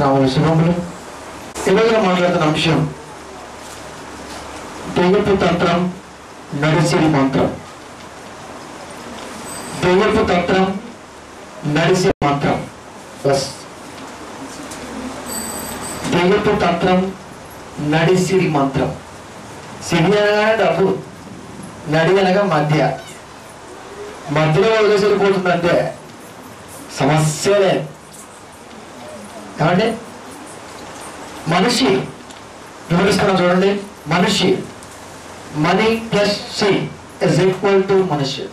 శుభములు. ఈరోజు మాట్లాడుతున్న అంశం దెయ్యపు తంత్రం, నడిసిరి మంత్రం. దెయ్యపు తంత్రం, నడిసిరి మంత్రం. బస్ దెయ్యపు తంత్రం, నడిసిరి మంత్రం. సిరి అనగా డబ్బు, నడి అనగా మధ్యలో వదిలేసరిపోతుందంటే సమస్యలే. ఏమండి, మనిషి వివరిస్తున్నాం చూడండి. మనిషి, money plus C is equal to మనిషి.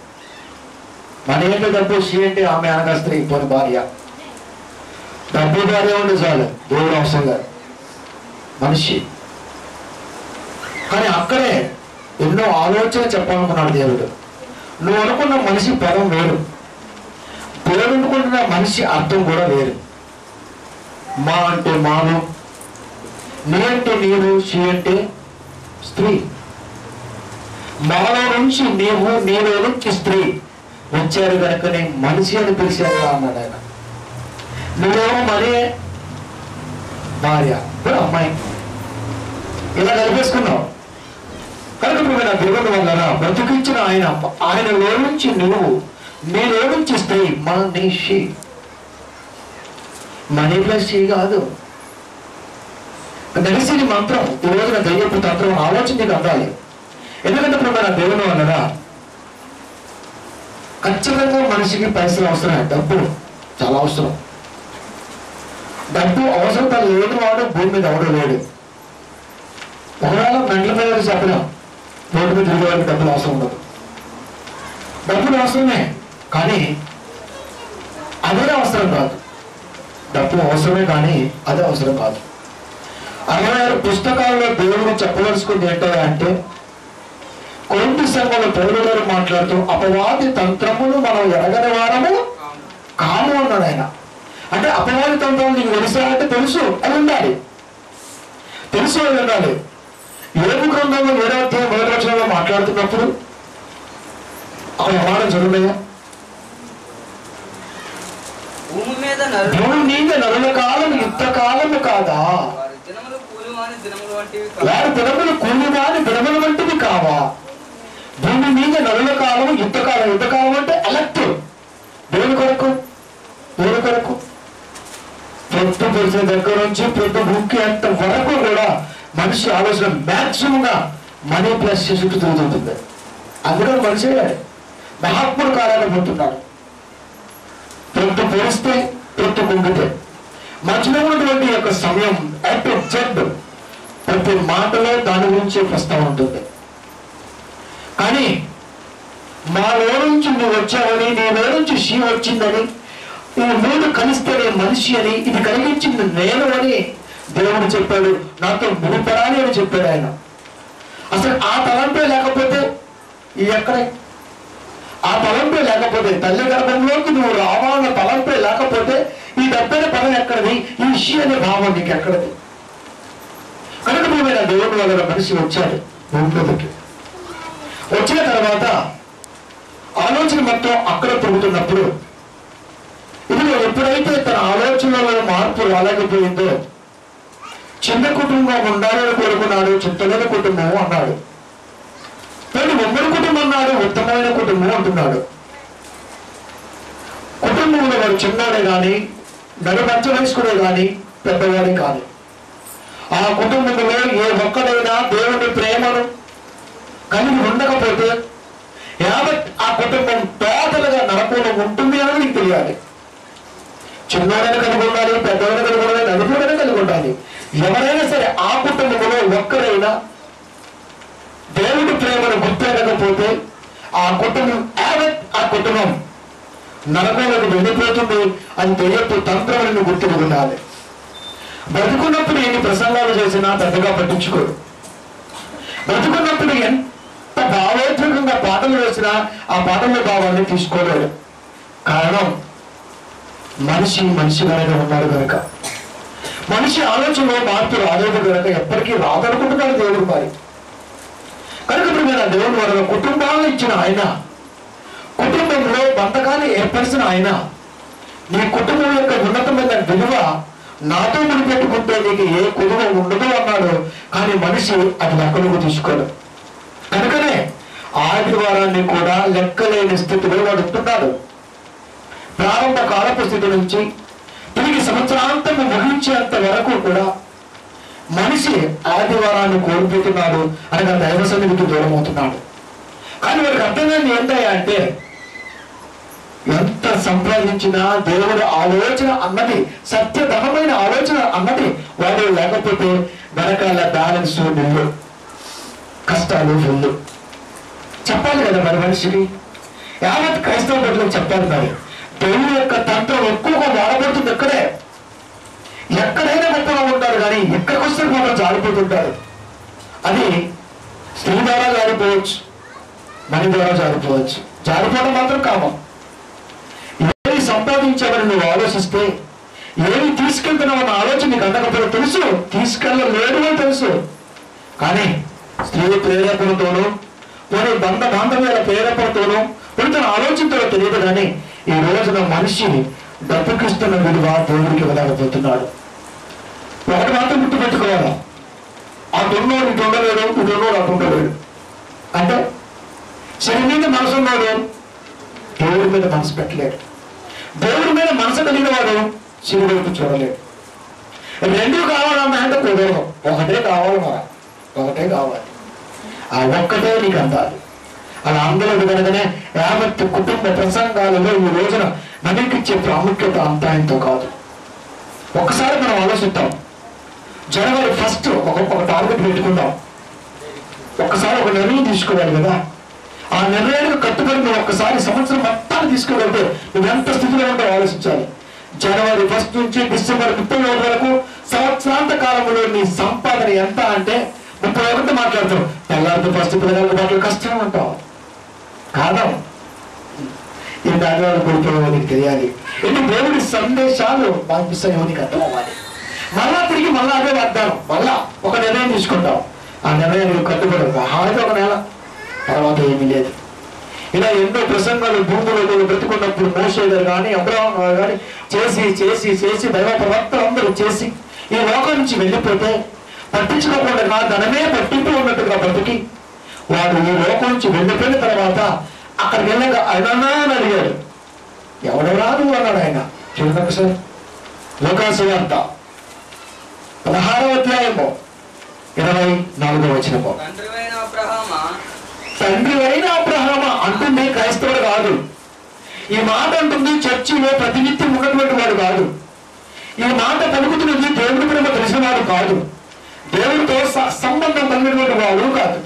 మనీ అంటే డబ్బు, సి అంటే ఆమె అనగా స్త్రీ, పోని భార్య. డబ్బు భార్య ఉండి చాలు, దేవుడు అవసరం కాదు. మనిషి. కానీ అక్కడే ఎన్నో ఆలోచన చెప్పాలనుకున్నాడు దేవుడు. నువ్వు అనుకున్న మనిషి పదం వేరు, దేవుడు అనుకుంటున్న మనిషి అర్థం కూడా వేరు. మా అంటే మాను, నీ అంటే నీవు, షి అంటే స్త్రీ. మాలో నుంచి నీవు, నీలో నుంచి స్త్రీ వచ్చారు కనుకనే మనిషి అని పిలిచారు అన్నాడు ఆయన. నువ్వేమో మరే భార్య, అమ్మాయి, ఇలా కలిపేసుకున్నావు. కనుక నువ్వు నా దేవుని వల్ల బ్రతికించిన ఆయనలో నుంచి నువ్వు, నీలో నుంచి స్త్రీ, మనిషి. మనీ ప్లస్ షీ కాదు. నడిసిరి మంత్రం, ఈ రోజున దెయ్యపు తంత్రం ఆలోచన నీకు అందాలి. ఎందుకంటే ఇప్పుడు మన దేవుని వల్ల ఖచ్చితంగా మనిషికి పైసలు అవసరం, డబ్బు చాలా అవసరం. డబ్బు అవసరం లేని వాడు భూమి మీద ఎవడు లేడు. ఒకవేళ మెంటల మీద చెప్పలేం, రోడ్డు మీద తిరిగే వాడికి డబ్బులు అవసరం ఉండదు. డబ్బులు అవసరమే, కానీ అదే అవసరం కాదు. డబ్బు అవసరమే కానీ అదే అవసరం కాదు. 66 పుస్తకాల్లో దేవుడు చెప్పవలసుకుంది ఏంటో అంటే, కొరింథీ సంఘంలో పౌలు గారు మాట్లాడుతూ అపవాది తంత్రములు మనం ఎరగని వారము కాము అన్నాడు ఆయన. అంటే అపవాది తంత్రం నీకు తెలుసా అంటే తెలుసు, అది ఉండాలి. తెలుసు అది ఉండాలి. యోబు గ్రంథంలో 7వ అధ్యాయం 1వ వచనంలో మాట్లాడుతున్నప్పుడు అక్కడ మాట చదువునయ్యా. భూమి మీద నరుల కాలం యుద్ధ కాలము కాదా, వారి దినములు కూలివాని దినముల వంటివి కావా. భూమి మీద నరుల కాలము యుద్ధ కాలం. యుద్ధ కాలం అంటే ఎలక్ట్, దేవుని కొరకు, దేవుని కొరకు. ప్రొద్దు పరిచిన దగ్గర నుంచి ప్రొద్దు ముక్కి అంత వరకు కూడా మనిషి ఆలోచన మ్యాక్సిమం గా మనీ ప్లస్ చుట్టూ తిరుగుతుంటుంది. అందుకని మనిషి మహాత్ముడు కాలాన్ని పోతున్నాడు. ప్రొద్దు పొడిస్తే ప్రొద్దు కుంగితే మధ్యలో ఉన్నటువంటి యొక్క సమయం ప్రతి మాటలో దాని గురించి ప్రస్తావన ఉంటుంది. కానీ మాలో నుంచి నువ్వు వచ్చావని, నీలో నుంచి షీ వచ్చిందని, నువ్వు మూడు కలిస్తేనే మనిషి అని, ఇది కలిగించింది నేను అని దేవుడు చెప్పాడు. నాతో ముడిపడాలి అని చెప్పాడు ఆయన. అసలు ఆ తలంపే లేకపోతే ఎక్కడే, ఆ తలంపే లేకపోతే, తల్లి గర్భంలోకి నువ్వు రావాలన్న తలంపే లేకపోతే ఈ డబ్బైన పదం ఎక్కడది, ఈ విషయం అనే భావం నీకు ఎక్కడది. కనుక నువ్వు దేవుడు వల్ల మనిషి వచ్చాడు భూమిలోకి. వచ్చిన తర్వాత ఆలోచన మొత్తం అక్కడ పెరుగుతున్నప్పుడు, ఇదిగో ఎప్పుడైతే తన ఆలోచనలో మార్పు రాలేకపోయిందో, చిన్న కుటుంబం ఉండాలని కోరుకున్నాడు, చిత్తమైన కుటుంబం అన్నాడు. కానీ ఉమ్మడి కుటుంబం అన్నాడు, ఉత్తమమైన కుటుంబం అంటున్నాడు. కుటుంబంలో వాడు చిన్నవాడే కానీ, నడుమచ్చ వయస్కుడే కానీ, పెద్దవాడే కానీ, ఆ కుటుంబంలో ఏ ఒక్కడైనా దేవుని ప్రేమను కలిగి ఉండకపోతే యావత్ ఆ కుటుంబం టోటల్గా నరకంలో ఉంటుంది అని నీకు తెలియాలి. చిన్నవాడైనా కలిగి ఉండాలి, పెద్దవాడైనా కలిగి ఉండాలి, నలుగురైనా కలిగి ఉండాలి. ఎవరైనా సరే ఆ కుటుంబంలో ఒక్కరైనా దేవుడి ప్రేమను గుర్తెరగకపోతే ఆ కుటుంబం ఆ కుటుంబం నరకంలోకి వెళ్ళిపోతుంది అని దెయ్యపు తంత్రాలను గుర్తుకుండాలి. బ్రతుకున్నప్పుడు ఎన్ని ప్రసంగాలు చేసినా పెద్దగా పట్టించుకోడు. బ్రతుకున్నప్పుడు ఎంత భావోద్వేగంగా పాటలు వేసినా ఆ పాటల భావాన్ని తీసుకోలేడు. కారణం మనిషి కనుక ఉన్నాడు కనుక, మనిషి ఆలోచనలో మార్పు రాలేదు కనుక ఎప్పటికీ రాదనుకుంటున్నాడు దేవుడు. మరి కనుక ఇప్పుడు దేవుడు వల్ల కుటుంబాలను ఇచ్చిన ఆయన, కుటుంబంలో బంధకాన్ని ఏర్పరిచిన ఆయన, నీ కుటుంబం యొక్క ఉన్నతమైన విలువ నాతో ముడిపెట్టుకుంటే నీకు ఏ కుదువ ఉండదు అన్నాడు. కానీ మనిషి అది లెక్కలోకి తీసుకోడు. కనుకనే ఆదివారాన్ని కూడా లెక్కలేని స్థితిలో నడుపుతున్నాడు. ప్రారంభ కాలపు స్థితి నుంచి తిరిగి సంవత్సరాంతము ముగించేంత వరకు కూడా మనిషి ఆదివారాన్ని కోల్పోతున్నాడు, అనగా దైవ సన్నిధికి దూరం అవుతున్నాడు. కానీ వారికి అర్థమైంది ఏంటయ్యా అంటే, ఎంత సంపాదించినా దేవుడు ఆలోచన అన్నది, సత్యధనమైన ఆలోచన అన్నది వాడు లేకపోతే వెనకాల బ్యాలెన్స్ నిల్లు, కష్టాలు ఫుల్లు. చెప్పాలి కదా మరి మనిషిని. యావత్ క్రైస్తవ బిడ్డలకు చెప్పాలి. మరి దేవుని యొక్క తంత్రం ఎక్కువగా వాడబడుతుంది ఎక్కడే. ఎక్కడైనా గొప్పగా ఉంటారు, కానీ ఎక్కడికి వస్తే మాత్రం జారిపోతుంటారు. అది స్త్రీ ద్వారా జారిపోవచ్చు, మని ద్వారా జారిపోవచ్చు. జారిపోవడం మాత్రం కామం. ఏది సంపాదించామని నువ్వు ఆలోచిస్తే, ఏది తీసుకెళ్తున్నామన్న ఆలోచన నీకు అందకపోతే తెలుసు, తీసుకెళ్ళలేదు అని తెలుసు. కానీ స్త్రీ ప్రేరేపణతోనూ మరి బాంధవ్యాల ప్రేరేపణతోనూ తన ఆలోచనతో తెలియదు. కానీ ఈ రోజున మనిషి డబ్బుకిస్తున్న విలువ దేవుడికి ఇవ్వలేకపోతున్నాడు. ఒకటి మాత్రం గుర్తుపెట్టుకోవాలి, అటు ఉన్నోడు ఇటు ఉండలేడు, ఇటు ఉన్నోడు అటు ఉండలేడు. అంటే శని మీద మనసు ఉన్నాడు, దేవుడి మీద మనసు పెట్టలేడు. దేవుడి మీద మనసు కలిగిన వాడు శని వైపు చూడలేడు. రెండు కావాలన్నా అంటే కుదరదు, ఒకటే కావాలి. మరి ఒకటే కావాలి, ఆ ఒక్కటే నీకు అందాలి. అలా అందరూ కనుకనే యావత్ కుటుంబ ప్రసంగాలలో ఈ రోజున మనకిచ్చే ప్రాముఖ్యత అంతా ఎంతో కాదు. ఒక్కసారి మనం ఆలోచిద్దాం. జనవరి 1 ఒక టార్గెట్ పెట్టుకుందాం. ఒక్కసారి ఒక నిర్ణయం తీసుకోవాలి కదా. ఆ నిర్ణయానికి కట్టుబడి నువ్వు ఒక్కసారి సంవత్సరం మొత్తాన్ని తీసుకువెళ్తే నువ్వు ఎంత స్థితిలో ఉంటో ఆలోచించాలి. జనవరి 1 నుంచి డిసెంబర్ 31 వరకు సంవత్సరాంత కాలంలో నీ సంపాదన ఎంత అంటే 31 మాట్లాడతావు. తెల్లారితో ఫస్ట్ పిల్లగాళ్ళ మాటలు కష్టం అంటావు. కారణం ఈ దానివాళ్ళు కోల్పోయేవో నీకు తెలియాలి. ఎన్ని దేవుడి సందేశాలు పంపిస్తాయో నీకు అర్థం అవ్వాలి. మళ్ళా తిరిగి మళ్ళా అదే వాగ్దానం, మళ్ళా ఒక నిర్ణయం తీసుకుంటాం. ఆ నిర్ణయానికి కట్టుబడి హాయిగా ఒక నెల తర్వాత ఏమీ లేదు. ఇలా ఎన్నో ప్రసంగాలు భూములు బ్రతుకున్నప్పుడు మోషే గారు కానీ అబ్రహాం గారు కానీ చేసి చేసి చేసి దైవ ప్రవక్తలు అందరూ చేసి ఈ లోకం నుంచి వెళ్ళిపోతే పట్టించుకోకుండా నా ధనమే పట్టింపు ఉన్నట్టుగా బ్రతికి వాడు ఈ లోకం నుంచి వెళ్ళిపోయిన తర్వాత అక్కడికి వెళ్ళాక ఆయన అని అడిగాడు. ఎవడెవరా నువ్వు అన్నాడు ఆయన. చూడండి సార్, లోకాసు వార్త 16వ అధ్యాయము 24వ వచనము. తండ్రివైన అబ్రహామా అంటుంది క్రైస్తవుడు కాదు. ఈ మాట అంటుంది చర్చిలో ప్రతినిత్యం ఉన్నటువంటి వాడు కాదు. ఈ మాట పలుకుతున్నది దేవుడి ప్రేమ తెలిసిన వాడు కాదు. దేవుడితో సంబంధం కలిగినటువంటి వాడు కాదు.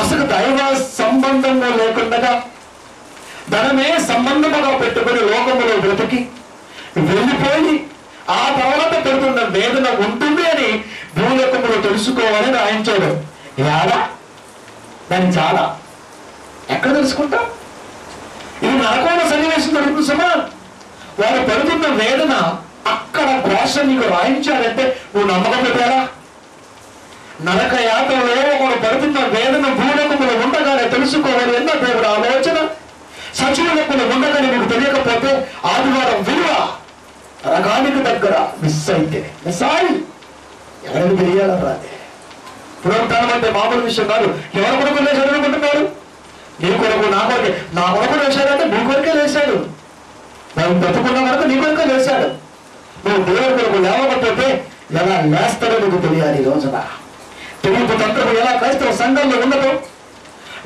అసలు దైవ సంబంధంగా లేకుండా ధనమే సంబంధముగా పెట్టుకుని లోకములో బ్రతికి వెళ్ళిపోయి ఆ తర్వాత పెడుతున్న వేదన ఉంటుంది అని భూలోకములో తెలుసుకోవాలని రాయించాడు. ఎలా దాన్ని చాలా ఎక్కడ తెలుసుకుంటాం? ఇది నరకోణ సన్నివేశం జరుగుతుంది సమా. వారు పెడుతున్న వేదన అక్కడ ఘోష నీకు రాయించాడంటే నువ్వు నమ్మకం పెట్టారా? నరక యాత్రలో ఒకడు పడుతున్న వేదన భూలోకములు ఉండగానే తెలుసుకోవాలి ఎన్న దేవుడు ఆలోచన. సచివులకులు ఉండగానే నీకు తెలియకపోతే ఆదివారం విలువ రకానికి దగ్గర మిస్ అయితే మిస్సాయి ఎవరికి తెలియాలరా? పునరుత్థానం అంటే మామూలు విషయం కాదు. ఎవరి కొరకు లేచాడు అనుకుంటున్నారు? నీ కొరకు, నా కొరకే. నా కొరకు లేచాడంటే నీ కొరకే లేచాడు. మనం బ్రతుకున్న వరకు నీ కొరకే లేచాడు. నువ్వు దేవుడి కొరకు లేవకపోతే ఎలా లేస్తాడో నీకు తెలియాలి. ఈ రోజున తెలుగు తంత్రము ఎలా క్రైస్తవ సంఘంలో ఉండదో,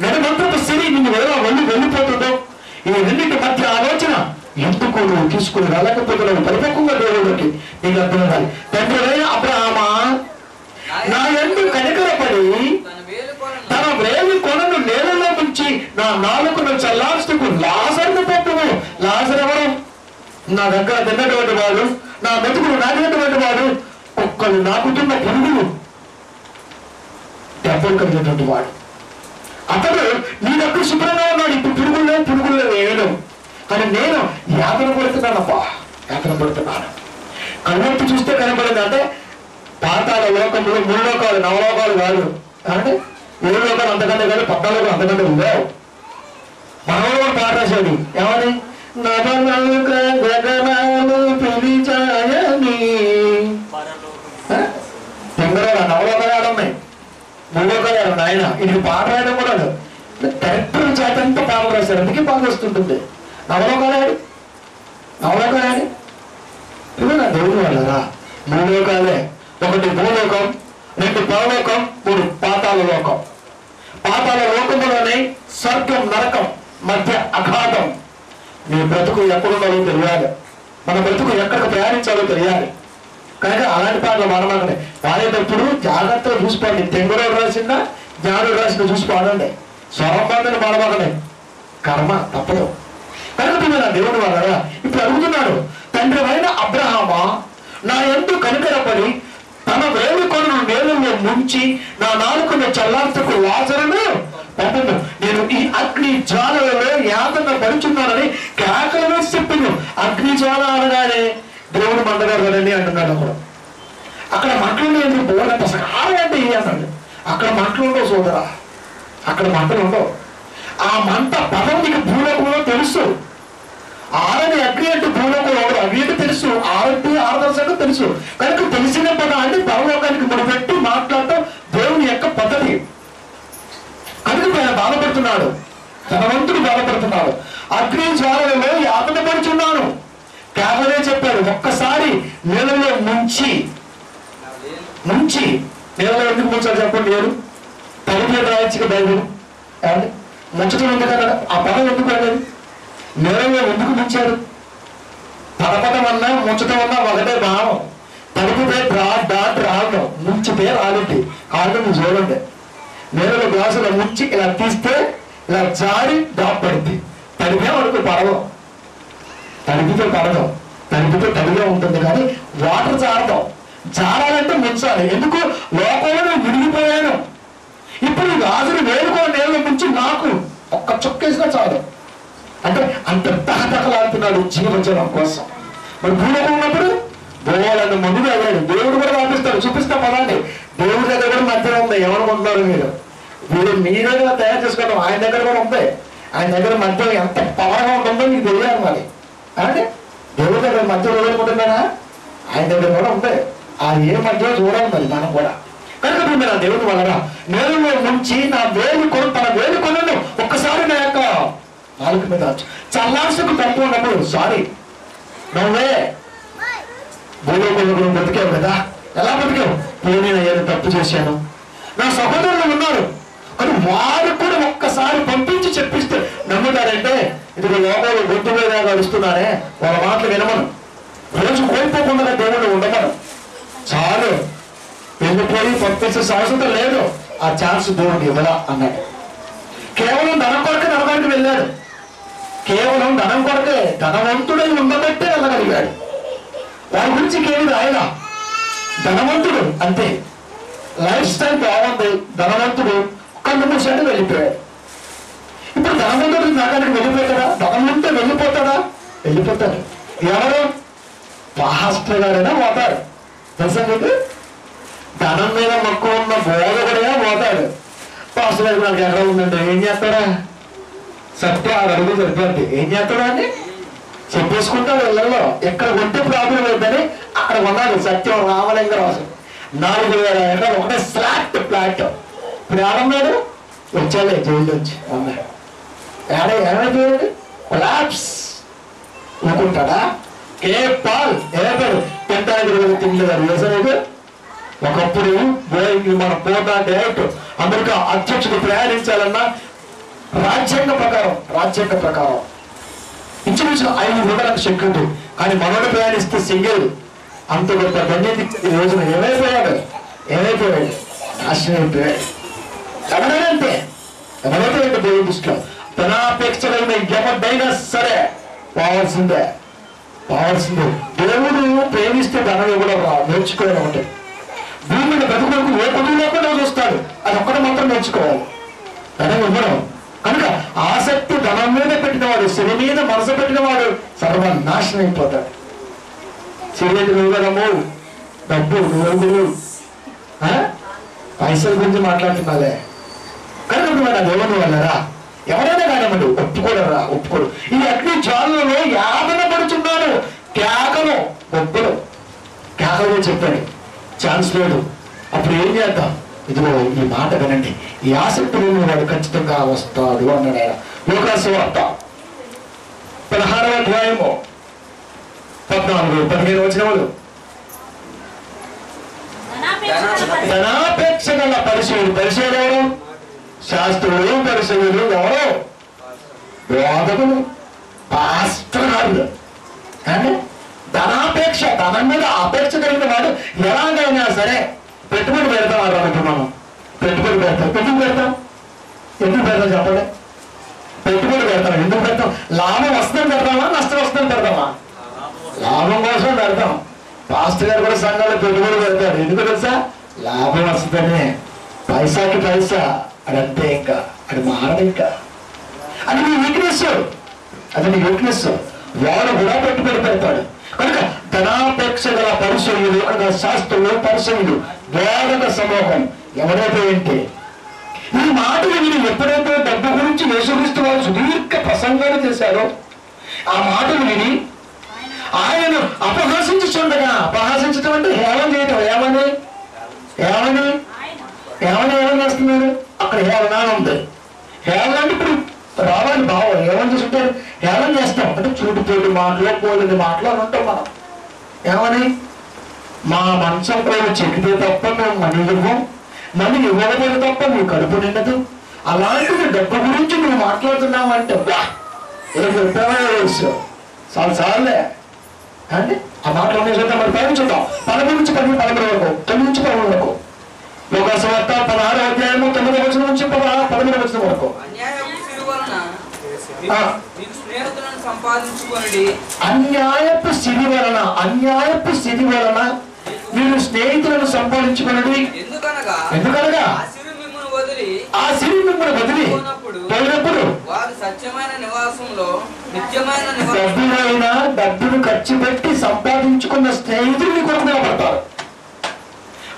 నడిమంత్రపు సిరి నిన్ను ఎలా వెళ్ళిపోతుందో, ఈ రెండింటి మధ్య ఆలోచన ఎందుకు నువ్వు తీసుకుని వెళ్ళకపోతున్నావు పరిపక్వంగా దేవుడికి నీకు అర్థం కాదు. తండ్రి అబ్రహామా నా యందు కనికరపడి తన వేలి కొనను నేలలో నుంచి నా నాలుకను చల్లార్చుకు లాజరును పట్టుము. లాజరు ఎవరు? నా దగ్గర తిన్నటువంటి వాడు, నా మెతుకులు నాటినటువంటి వాడు, ఒక్కరు నాకుతున్న పురుగులు దెబ్బలు కలిగినటువంటి వాడు. అతడు నీ దగ్గర శుభ్రంగా ఉన్నాడు. ఇప్పుడు పురుగుల్లో వేయను. కానీ నేను యాతన పడుతున్నానప్పా, యాతన పడుతున్నాను. కన్నెత్తి చూస్తే కనబడింది అంటే పాతాల లోకంలో 3 లోకాలు 9 లోకాలు కాదు. అంటే 7 లోకాలు అంతకంటే కాదు, 14 లోకాలు అంతకంటే ఉండవు. మనలో పాట రాశాడు ఏమని? నవలోక గగనాలు పిలిచాయని. తింగరాడు నవలోకాలు ఉన్నాయి, మూడోకాలు ఆయన. ఇది పాట రాయడం కూడా డైరెక్టర్ చేతంతా పాటలు రాశారు, అందుకే బాగా వస్తుంటుంది. నవలోకాలు ఇవి నా దేవుడు వాళ్ళరా. మూడోకాలే, ఒకటి భూలోకం, రెండు పరలోకం, మూడు పాతాళ లోకం. పాతాళ లోకములోనే స్వర్గం నరకం మధ్య అఘాతం. నీ బ్రతుకు ఎక్కడున్నారో తెలియాలి, మన బ్రతుకు ఎక్కడికి ప్రయాణించాలో తెలియాలి. కనుక అలాంటి పాటలు పాడమాకండి. పాడేటప్పుడు జాగ్రత్తగా చూసుకోండి. తెంగురోడు రాసిందా జ్ఞానుడు రాసిందా చూసి పాడండి. స్వరం పాటని పాడమాకండి, కర్మ తప్పదు. కనుక నా దేవుడు వాళ్ళరా ఇప్పుడు అడుగుతున్నాడు, తండ్రి అయిన అబ్రహామా నా యందు కనికరపడి తన వేడుకొను నేలలో ముంచి నా నాలుకను చల్లార్చకు లాజరును పంపును. నేను ఈ అగ్ని జ్వాలలో యాతన పడుచున్నానని కేకలు వేసి చెప్పిండు. అగ్ని జ్వాల అనగానే దేవుడు మండగారు కదండి అంటున్నాడు. అక్కడ మంటలు ఎందుకు పోలంటే అంటే ఏ అన్నాడు. అక్కడ మంటలు ఉండవు సోదరా, అక్కడ మంటలు ఉండవు. ఆ మంట పదం నీకు భూలోకంలో తెలుసు. ఆరని అగ్ని అంటే భూలోకంలో అవి తెలుసు, ఆరంటే ఆదర్శంగా తెలుసు. కనుక తెలిసిన పదాన్ని పరలోకానికి ముడిపెట్టి మాట్లాడటం దేవుని యొక్క పద్ధతి. కనుక ఆయన బాధపడుతున్నాడు, ధనవంతుడు బాధపడుతున్నాడు. అగ్ని జ్వాలలో యాతన పడుచున్నాను. కేవలే చెప్పాడు, ఒక్కసారి నీళ్ళలో ముంచి నీళ్ళలో ఎందుకు ముంచారు చెప్పండి. నేను తలుపు రాయించుక బైబిల్ ముంచడం ఉంది కదా, ఆ పదం ఎందుకు అనేది నీళ్ళలో ఎందుకు ముంచారు? పదపదం అన్నా ముంచడం అన్నా ఒకటే భావం. తలుపుతే డాట్ రావడం, ముంచితే రాలింది. కాదు నువ్వు చూడండి, నీళ్ళలో గ్లాసులో ముంచి ఇలా తీస్తే ఇలా జారి డాట్ పడింది. తడిపే వరకు పడదాం, తడిపితే పడదాం, తడిపితే తడిగా ఉంటుంది. కానీ వాటర్ జారాలంటే ముంచాలి. ఎందుకు? లోకంలో నేను విడిగిపోయాను. ఇప్పుడు గాజులు వేడుకో నీళ్ళు ముంచి నాకు ఒక్క చుక్కేసినా చాలు. అంటే అంత తహతహలాడుతున్నాడు జీవజలం కోసం. మరి భూలోకం ఉన్నప్పుడు బోలను ముందు వెళ్ళాడు. దేవుడు కూడా పంపిస్తాడు, చూపిస్తా పదాన్ని. దేవుడి దగ్గర కూడా మధ్య ఉంది. ఎవరుకుంటున్నారు మీరు మీ దగ్గర తయారు చేసుకోవడం, ఆయన దగ్గర కూడా ఉంది. ఆయన దగ్గర మధ్య ఎంత పవర్గా ఉంటుందో మీకు తెలియాలి. మరి అంటే దేవుడి దగ్గర మధ్య వదులుకుంటున్నారా? ఆయన దగ్గర కూడా ఉంది. ఆ ఏ మధ్య చూడాలి మరి మనం కూడా. కనుక మీరు నా దేవుడి వలన నేలలో నుంచి నా వేలుకొని తన వేలుకొనను ఒక్కసారి నా యొక్క నాలుగు మీద చల్లార్సుకు తప్పు ఉన్నప్పుడు సారీ నువ్వే భూలోకంలో బ్రతికావు కదా. ఎలా బ్రతికావు? నేను ఏదో తప్పు చేశాను, నా సహోదరులు ఉన్నారు కానీ వారు కూడా ఒక్కసారి పంపించి చెప్పిస్తే నమ్ముతారంటే ఇది లోకంలో గొంతు మీద గడుస్తున్నారే వాళ్ళ మాటలు వినమను. రోజు కోల్పోకుండా దేవుడు ఉండమను. చాలు, వెళ్ళిపోయి పంపించే శాశ్వత లేదు. ఆ ఛాన్స్ దేవుడు ఇవ్వలా అన్నాడు. కేవలం ధనం కొరకే నరకానికి వెళ్ళాడు. కేవలం ధనం కొరకే, ధనవంతుడై ఉండబట్టే వెళ్ళగలిగాడు. వారి గురించి కేవలం రాయలా. ధనవంతుడు అంతే, లైఫ్ స్టైల్ బాగుంది. ధనవంతుడు కళ్ళు మూసాడు, వెళ్ళిపోయాడు. ఇప్పుడు ధనవంతుడు నరకానికి వెళ్ళిపోతాడా? ధనం ఉంటే వెళ్ళిపోతాడా? వెళ్ళిపోతాడు. ఎవరు? పాస్టర్ గారైనా పోతాడు. తెలుసా మీకు? ధనం మీద మక్కువ ఉన్న బోధకుడిగా పోతాడు. పాస్టర్ గారు నాకు ఎక్కడ ఉందండి, ఏం చేస్తాడా? సత్య 6 అడుగులు సరిపోద్ది. ఏం చేస్తాడా అని చెప్పేసుకుంటాడు. ఇళ్లలో ఎక్కడ ఉంటే ప్రాబ్లం అవుతుందని అక్కడ ఉన్నాడు. సత్యం రామలింగరాజు 4,000 ఎకరాలు ఒకటే ఫ్లాట్. ఇప్పుడు ఏడన్నాడు? వచ్చాలే జైలు వచ్చి అన్నాడు. ఏమైపోయాడు? కొలాప్స్. ఊరుకుంటాడా? పాల్ ఏమైపోయాడు? తింటానికి తినలేదు. వ్యవసాయ ఒకప్పుడు మన పోతా డైరెక్ట్ అమెరికా అధ్యక్షుడు ప్రయాణించాలన్నా రాజ్యాంగ ప్రకారం ఇంచుమించు 5 గంటలకు సెక్యూరిటీ. కానీ మనోడు ప్రయాణిస్తే సింగిల్. అంత గొప్ప ధన్యత ఈ రోజున ఏమైపోయాడు? నాశనం అయిపోయాడు. ఎవరైనా ఎవరైతే దేవుడి దృష్టిలో ధనాపేక్షలైన ఎవరిదైనా సరే పోవాల్సిందే. దేవుడు ప్రేమిస్తే ధనం ఇవ్వడం నేర్చుకోవడం అంటే భూమి మీద బ్రతుకు ఏ పొదువు లేకుండా చూస్తాడు. అది ఒక్కటి మాత్రం నేర్చుకోవాలి, ధనం ఇవ్వడం. కనుక ఆసక్తి ధనం మీద పెట్టినవాడు, శని మీద మనసు పెట్టినవాడు సర్వనాశనం అయిపోతాడు. శరీరం నువ్వుగలము, డబ్బు నువ్వు పైసల గురించి మాట్లాడుతున్నాలే. కనుక మన దేవుని వల్లరా ఎవరైనా కానివ్వండి ఒప్పుకోడరా, ఒప్పుకోడు. ఈ అగ్ని జ్వాలలో యాతన పడుతున్నాడు, కేకలు ఒప్పులు కేకలు చెప్పాడు, ఛాన్స్ లేదు. అప్పుడు ఏం చేద్దాం? ఇదిగో ఈ మాట వినండి, ఈ ఆసక్తి లేని వాడు ఖచ్చితంగా వస్తాడు అన్నాడు ఆయన. లూకాసు వార్త 16వ అధ్యాయము 14-15 వచనములు. ధనాపేక్ష గల పరిశీలు, పరిశీలు ఎవరు? శాస్త్రులు, పరిశీలు ఎవరు? బోధకులు, పాస్టర్ గారు. అంటే ధనాపేక్ష, ధనం మీద అపేక్ష కలిగిన వాడు ఎలాగైనా సరే పెట్టుబడి పెడతాం అన్నట్టు. మనం పెట్టుబడి పెడతాం. ఎందుకు పెడతాం? ఎందుకు పెడతాం చెప్పండి? పెట్టుబడి పెడతాం. ఎందుకు పెడతాం? లాభం వస్తుందని పెడతామా, నష్టం వస్తుందని పెడతామా? లాభం కోసం పెడతాం. పాస్టర్ గారు కూడా సంఘాలు పెట్టుబడి పెడతాడు. ఎందుకు తెలుసా? లాభం వస్తుందనే. పైసాకి పైసా అదంతే, ఇంకా అది మారదు. ఇంకా అది నీ వీక్నెస్, అది నీ వీక్నెస్. వాడు కూడా పెట్టుబడి పెడతాడు. కనుక ధనాపేక్ష గల పరిశీలు అనగా శాస్త్రులు, పరిశీలు, బోధక సమూహం ఎవరైతే ఏంటి ఈ మాటలు విని ఎప్పుడైతే డబ్బు గురించి యేసుక్రీస్తు వారు సుదీర్ఘ ప్రసంగాలు చేశారో ఆ మాటలు విని ఆయనను అపహాసించుచుండగా, అపహాసించడం అంటే హేళన చేయటం. ఏమని ఏమని ఏమని హేళన చేస్తున్నారు? అక్కడ హేళన ఉంది. హేళన అంటే ఇప్పుడు రావాలి భావం. ఏమని చూస్తుంటారు? హేళన చేస్తాం అంటే చూటుపోటు మాటలు, పోలిన మాటలు అని ఉంటాం మనం. ఏమని? మా మంచం పైన చెక్కితే తప్ప మేము మనీ ఇవ్వం, మనీ ఇవ్వకపోతే తప్ప నీ కడుపు నిండదు. అలాంటిది డబ్బు గురించి నువ్వు మాట్లాడుతున్నావు అంటే చాలా చాలే అంటే ఆ మాటలు మరి పైన చూద్దాం. 11 నుంచి 13 వరకు, 9 నుంచి 11 వరకు. లూకాసు వార్త 16వ అధ్యాయము 9వ వచనం నుంచి 11వ వచనం వరకు. అన్యాయపు సిరి వలన, అన్యాయపు సిరి వలన మీరు స్నేహితులను సంపాదించుకున్నది. ఎందుకనగా ఆ సిరి మిమ్మల్ని వదిలి పోయినప్పుడు డబ్బునైనా డబ్బును ఖర్చు పెట్టి సంపాదించుకున్న స్నేహితులు మీ కొరకు నిలబడతారు.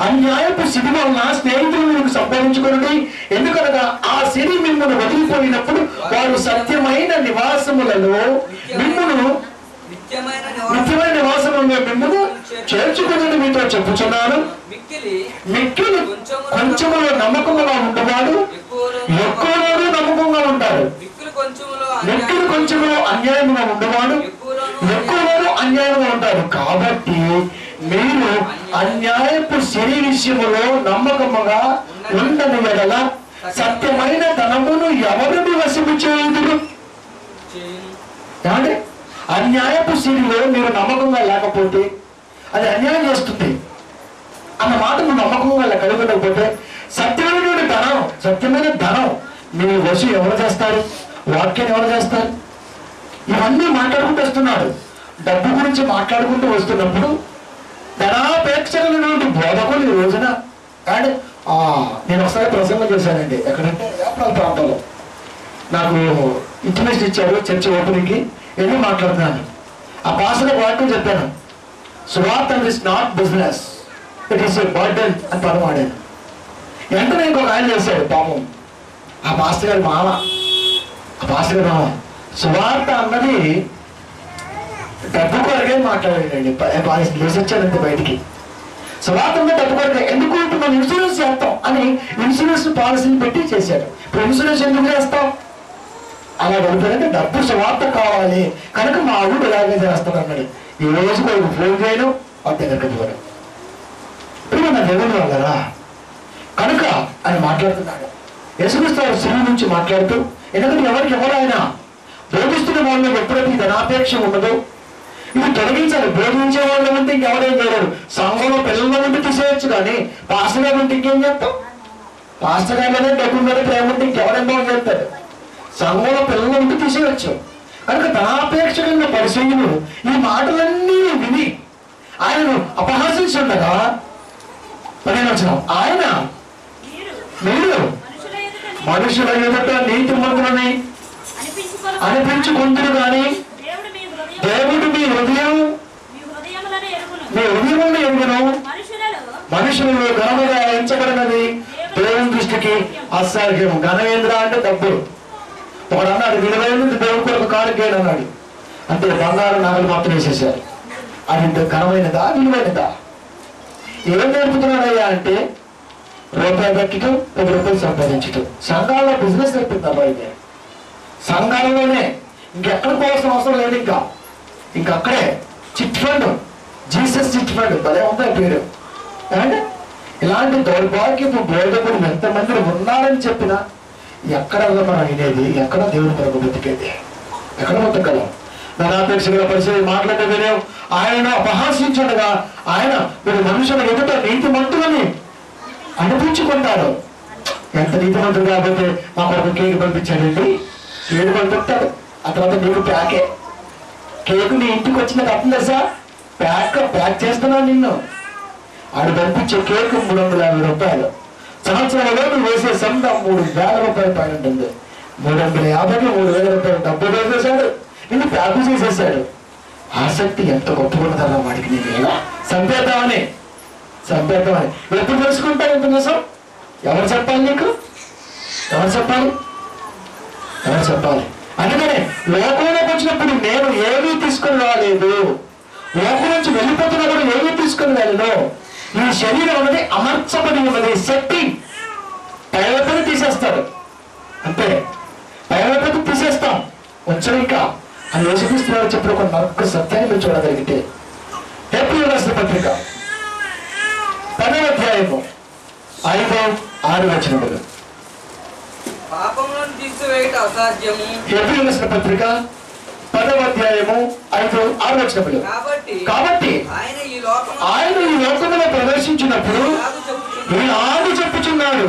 అన్యాయపు సిరి వలన స్నేహితులు మీకు సంపాదించుకున్నది. ఎందుకనగా ఆ సిరి మిమ్మల్ని వదిలిపోయినప్పుడు వారు సత్యమైన నివాసములలో మిమ్మల్ని, నిత్యమైన నివాసములలో మిమ్మల్ని చేర్చుకుని మీతో చెప్పుచున్నాను. మిక్కిలి కొంచెములో నమ్మకంగా ఉండేవాడు ఎక్కువలోనూ నమ్మకంగా ఉంటాడు. మిక్కిలి కొంచెములో అన్యాయంగా ఉండేవాడు ఎక్కువలోనూ అన్యాయంగా ఉంటాడు. కాబట్టి మీరు అన్యాయపు సిరి విషయములో నమ్మకముగా ఉండని ఎడల సత్యమైన ధనమును ఎవరిని వశము చేయుదురు? అంటే అన్యాయపు సిరిలో మీరు నమ్మకంగా లేకపోతే అది అన్యాయం చేస్తుంది అన్న మాట నువ్వు నమ్మకంగా కలిగి ఉండకపోతే సత్యమైన ధనం, సత్యమైన ధనం మీ వశం ఎవరు చేస్తారు? వాక్యాన్ని ఎవరు చేస్తారు? ఇవన్నీ మాట్లాడుకుంటూ వస్తున్నాడు. డబ్బు గురించి మాట్లాడుకుంటూ వస్తున్నప్పుడు ధనాపేక్షలైనటువంటి బోధకులు ఈ రోజున కానీ నేను ఒకసారి ప్రసంగం చేశానండి. ఎక్కడంటే వ్యాపార ప్రాంతంలో నాకు ఇంటిమేషన్ ఇచ్చారు చర్చ ఓపెనింగ్కి. వెళ్ళి మాట్లాడుతున్నాను. ఆ పాస్టర్ వాక్యం చెప్పాను, సువార్త is not business, it is a burden అని పదం వాడాను. వెంటనే ఇంకొక ఆయన చేశాడు పాపం, ఆ పాస్టర్ గారి మామ, ఆ పాస్టర్ గారి మామ సువార్త అన్నది డబ్బు కొరకే మాట్లాడాడండి. వచ్చాడంటే బయటికి సువార్త మీద డబ్బు కొరకే. ఎందుకు మనం ఇన్సూరెన్స్ చేస్తాం అని ఇన్సూరెన్స్ పాలసీని పెట్టి చేశాడు. ఇప్పుడు ఇన్సూరెన్స్ ఎందుకు చేస్తాం? అలా గడిపారంటే డబ్బు సువార్త కావాలి కనుక మా ఊరు ఇలాగే చేస్తాడు అన్నాడు. ఈ రోజు ఒక ఫోన్ చేయడం వాళ్ళ దగ్గరికి పోవడం ఇప్పుడు నా దేవుని వాళ్ళరా కనుక ఆయన మాట్లాడుతున్నాడు. యేసుక్రీస్తు శిలువ నుంచి మాట్లాడుతూ, ఎందుకంటే ఎవరికి ఎవరైనా బోధిస్తున్న వాళ్ళకి ఎప్పుడైతే ధనాపేక్ష ఉండదో ఇది తొలగించాలి. బోధించే వాళ్ళ ఉంటే ఇంకెవరేం చేయలేరు. సంఘంలో పిల్లల ఉంటే తీసేయచ్చు, కానీ పాస్టర్ గారు ఉంటే ఇంకేం చేస్తాం? పాస్టర్ గారి మీద డబ్బు మీద ప్రేమ ఉంటే ఇంకెవరేం బాగు చేస్తారు? సంఘంలో పిల్లలు ఉంటే తీసేయచ్చు. కనుక ధనాపేక్షమైన పరిశీలు ఈ మాటలన్నీ విని ఆయనను అపహాసించుండగా 15వ వచనం, ఆయన మీరు మనుషుల ఎదుట నీతిమంతులని అనిపించుకుంటున్నారు, కానీ దేవుడు మీ హృదయములను ఎరుగును. మనుషులలో ఘనముగా ఎంచబడినది దేవుని దృష్టికి అసాధ్యం. ఘనవేంద్ర అంటే డబ్బు. వాడు అన్నాడు విలువైనది దేవుడి కొరకు కానుకేయడం అన్నాడు. అంటే బంగారు నగలు మాత్రం వేసేసారు. అది ఇంత ఘనమైనదా విలువైనదా? ఏం నేర్పుతున్నాడయ్యా అంటే రూపాయి పెట్టడం 10 రూపాయలు సంపాదించడం. సంఘాల్లో బిజినెస్ నేర్పుతుందా? అయితే సంఘాలలోనే ఇంకెక్కడ పోవాల్సిన అవసరం లేదు. ఇంకా అక్కడే chit fund, Jesus chit fund భలే ఉంటాయి పేరు. అంటే ఇలాంటి దౌర్భాగ్యపు బోధకుడు ఎంతమంది ఉన్నారని చెప్పినా ఎక్కడ మనం వినేది, ఎక్కడ దేవుని కొరకు బతికేది, ఎక్కడ బతకగలం? ధనాపేక్షగా పరిస్థితి మాట్లాడే వినేం. ఆయన అపహాసించడగా ఆయన మీరు మనుషుల ఎదుట నీతిమంతులని అనిపించుకుంటారు. ఎంత నీతిమంతుడు కాబట్టి మా కొరకు కేక్ పంపించాడండి, కేక్ పంపిస్తాడు. ఆ తర్వాత నీకు ప్యాకే కేకు నీ ఇంటికి వచ్చిన అర్థం తెలుసా? ప్యాక్ చేస్తున్నాను నిన్ను. ఆడు పంపించే కేకు 350 రూపాయలు. సంవత్సరంలో నువ్వు వేసే సంద 3000 రూపాయల పైన ఉంటుంది. 350కి 3000 రూపాయలు డబ్బు వేసేసాడు, నిన్ను ప్యాకు చేసేసాడు. ఆసక్తి ఎంత గొప్పగా వాడికి నేను ఎలా చంపేద్దామని. ఎప్పుడు తెలుసుకుంటావు ఎంత నిజం? ఎవరు చెప్పాలి నీకు? ఎవరు చెప్పాలి? అందుకనే లోకంలోకి వచ్చినప్పుడు నేను ఏమీ తీసుకుని రాలేదు, లోకం నుంచి వెళ్ళిపోతున్నప్పుడు ఏమీ తీసుకుని వెళ్ళను. ఈ శరీరం అనేది అమర్చబడి ఉన్నది. శక్తి పైవైపు తీసేస్తాడు, అంతే. పైవైపు తీసేస్తాం వచ్చాడు. ఇంకా అని యేసుక్రీస్తు చెప్పిన ఒక నరక సత్యాన్ని మీరు చూడగలిగితే హెబ్రీయులకు రాసిన పత్రిక 10వ అధ్యాయము 5-6 వచనములు. హెబ్రీయులకు రాసిన పత్రిక 10వ అధ్యాయము 5-6 వచనములు. కాబట్టి ఆయన ఈ లోకంలో ప్రవేశించినప్పుడు ఈనాడు చెప్పుచున్నాడు,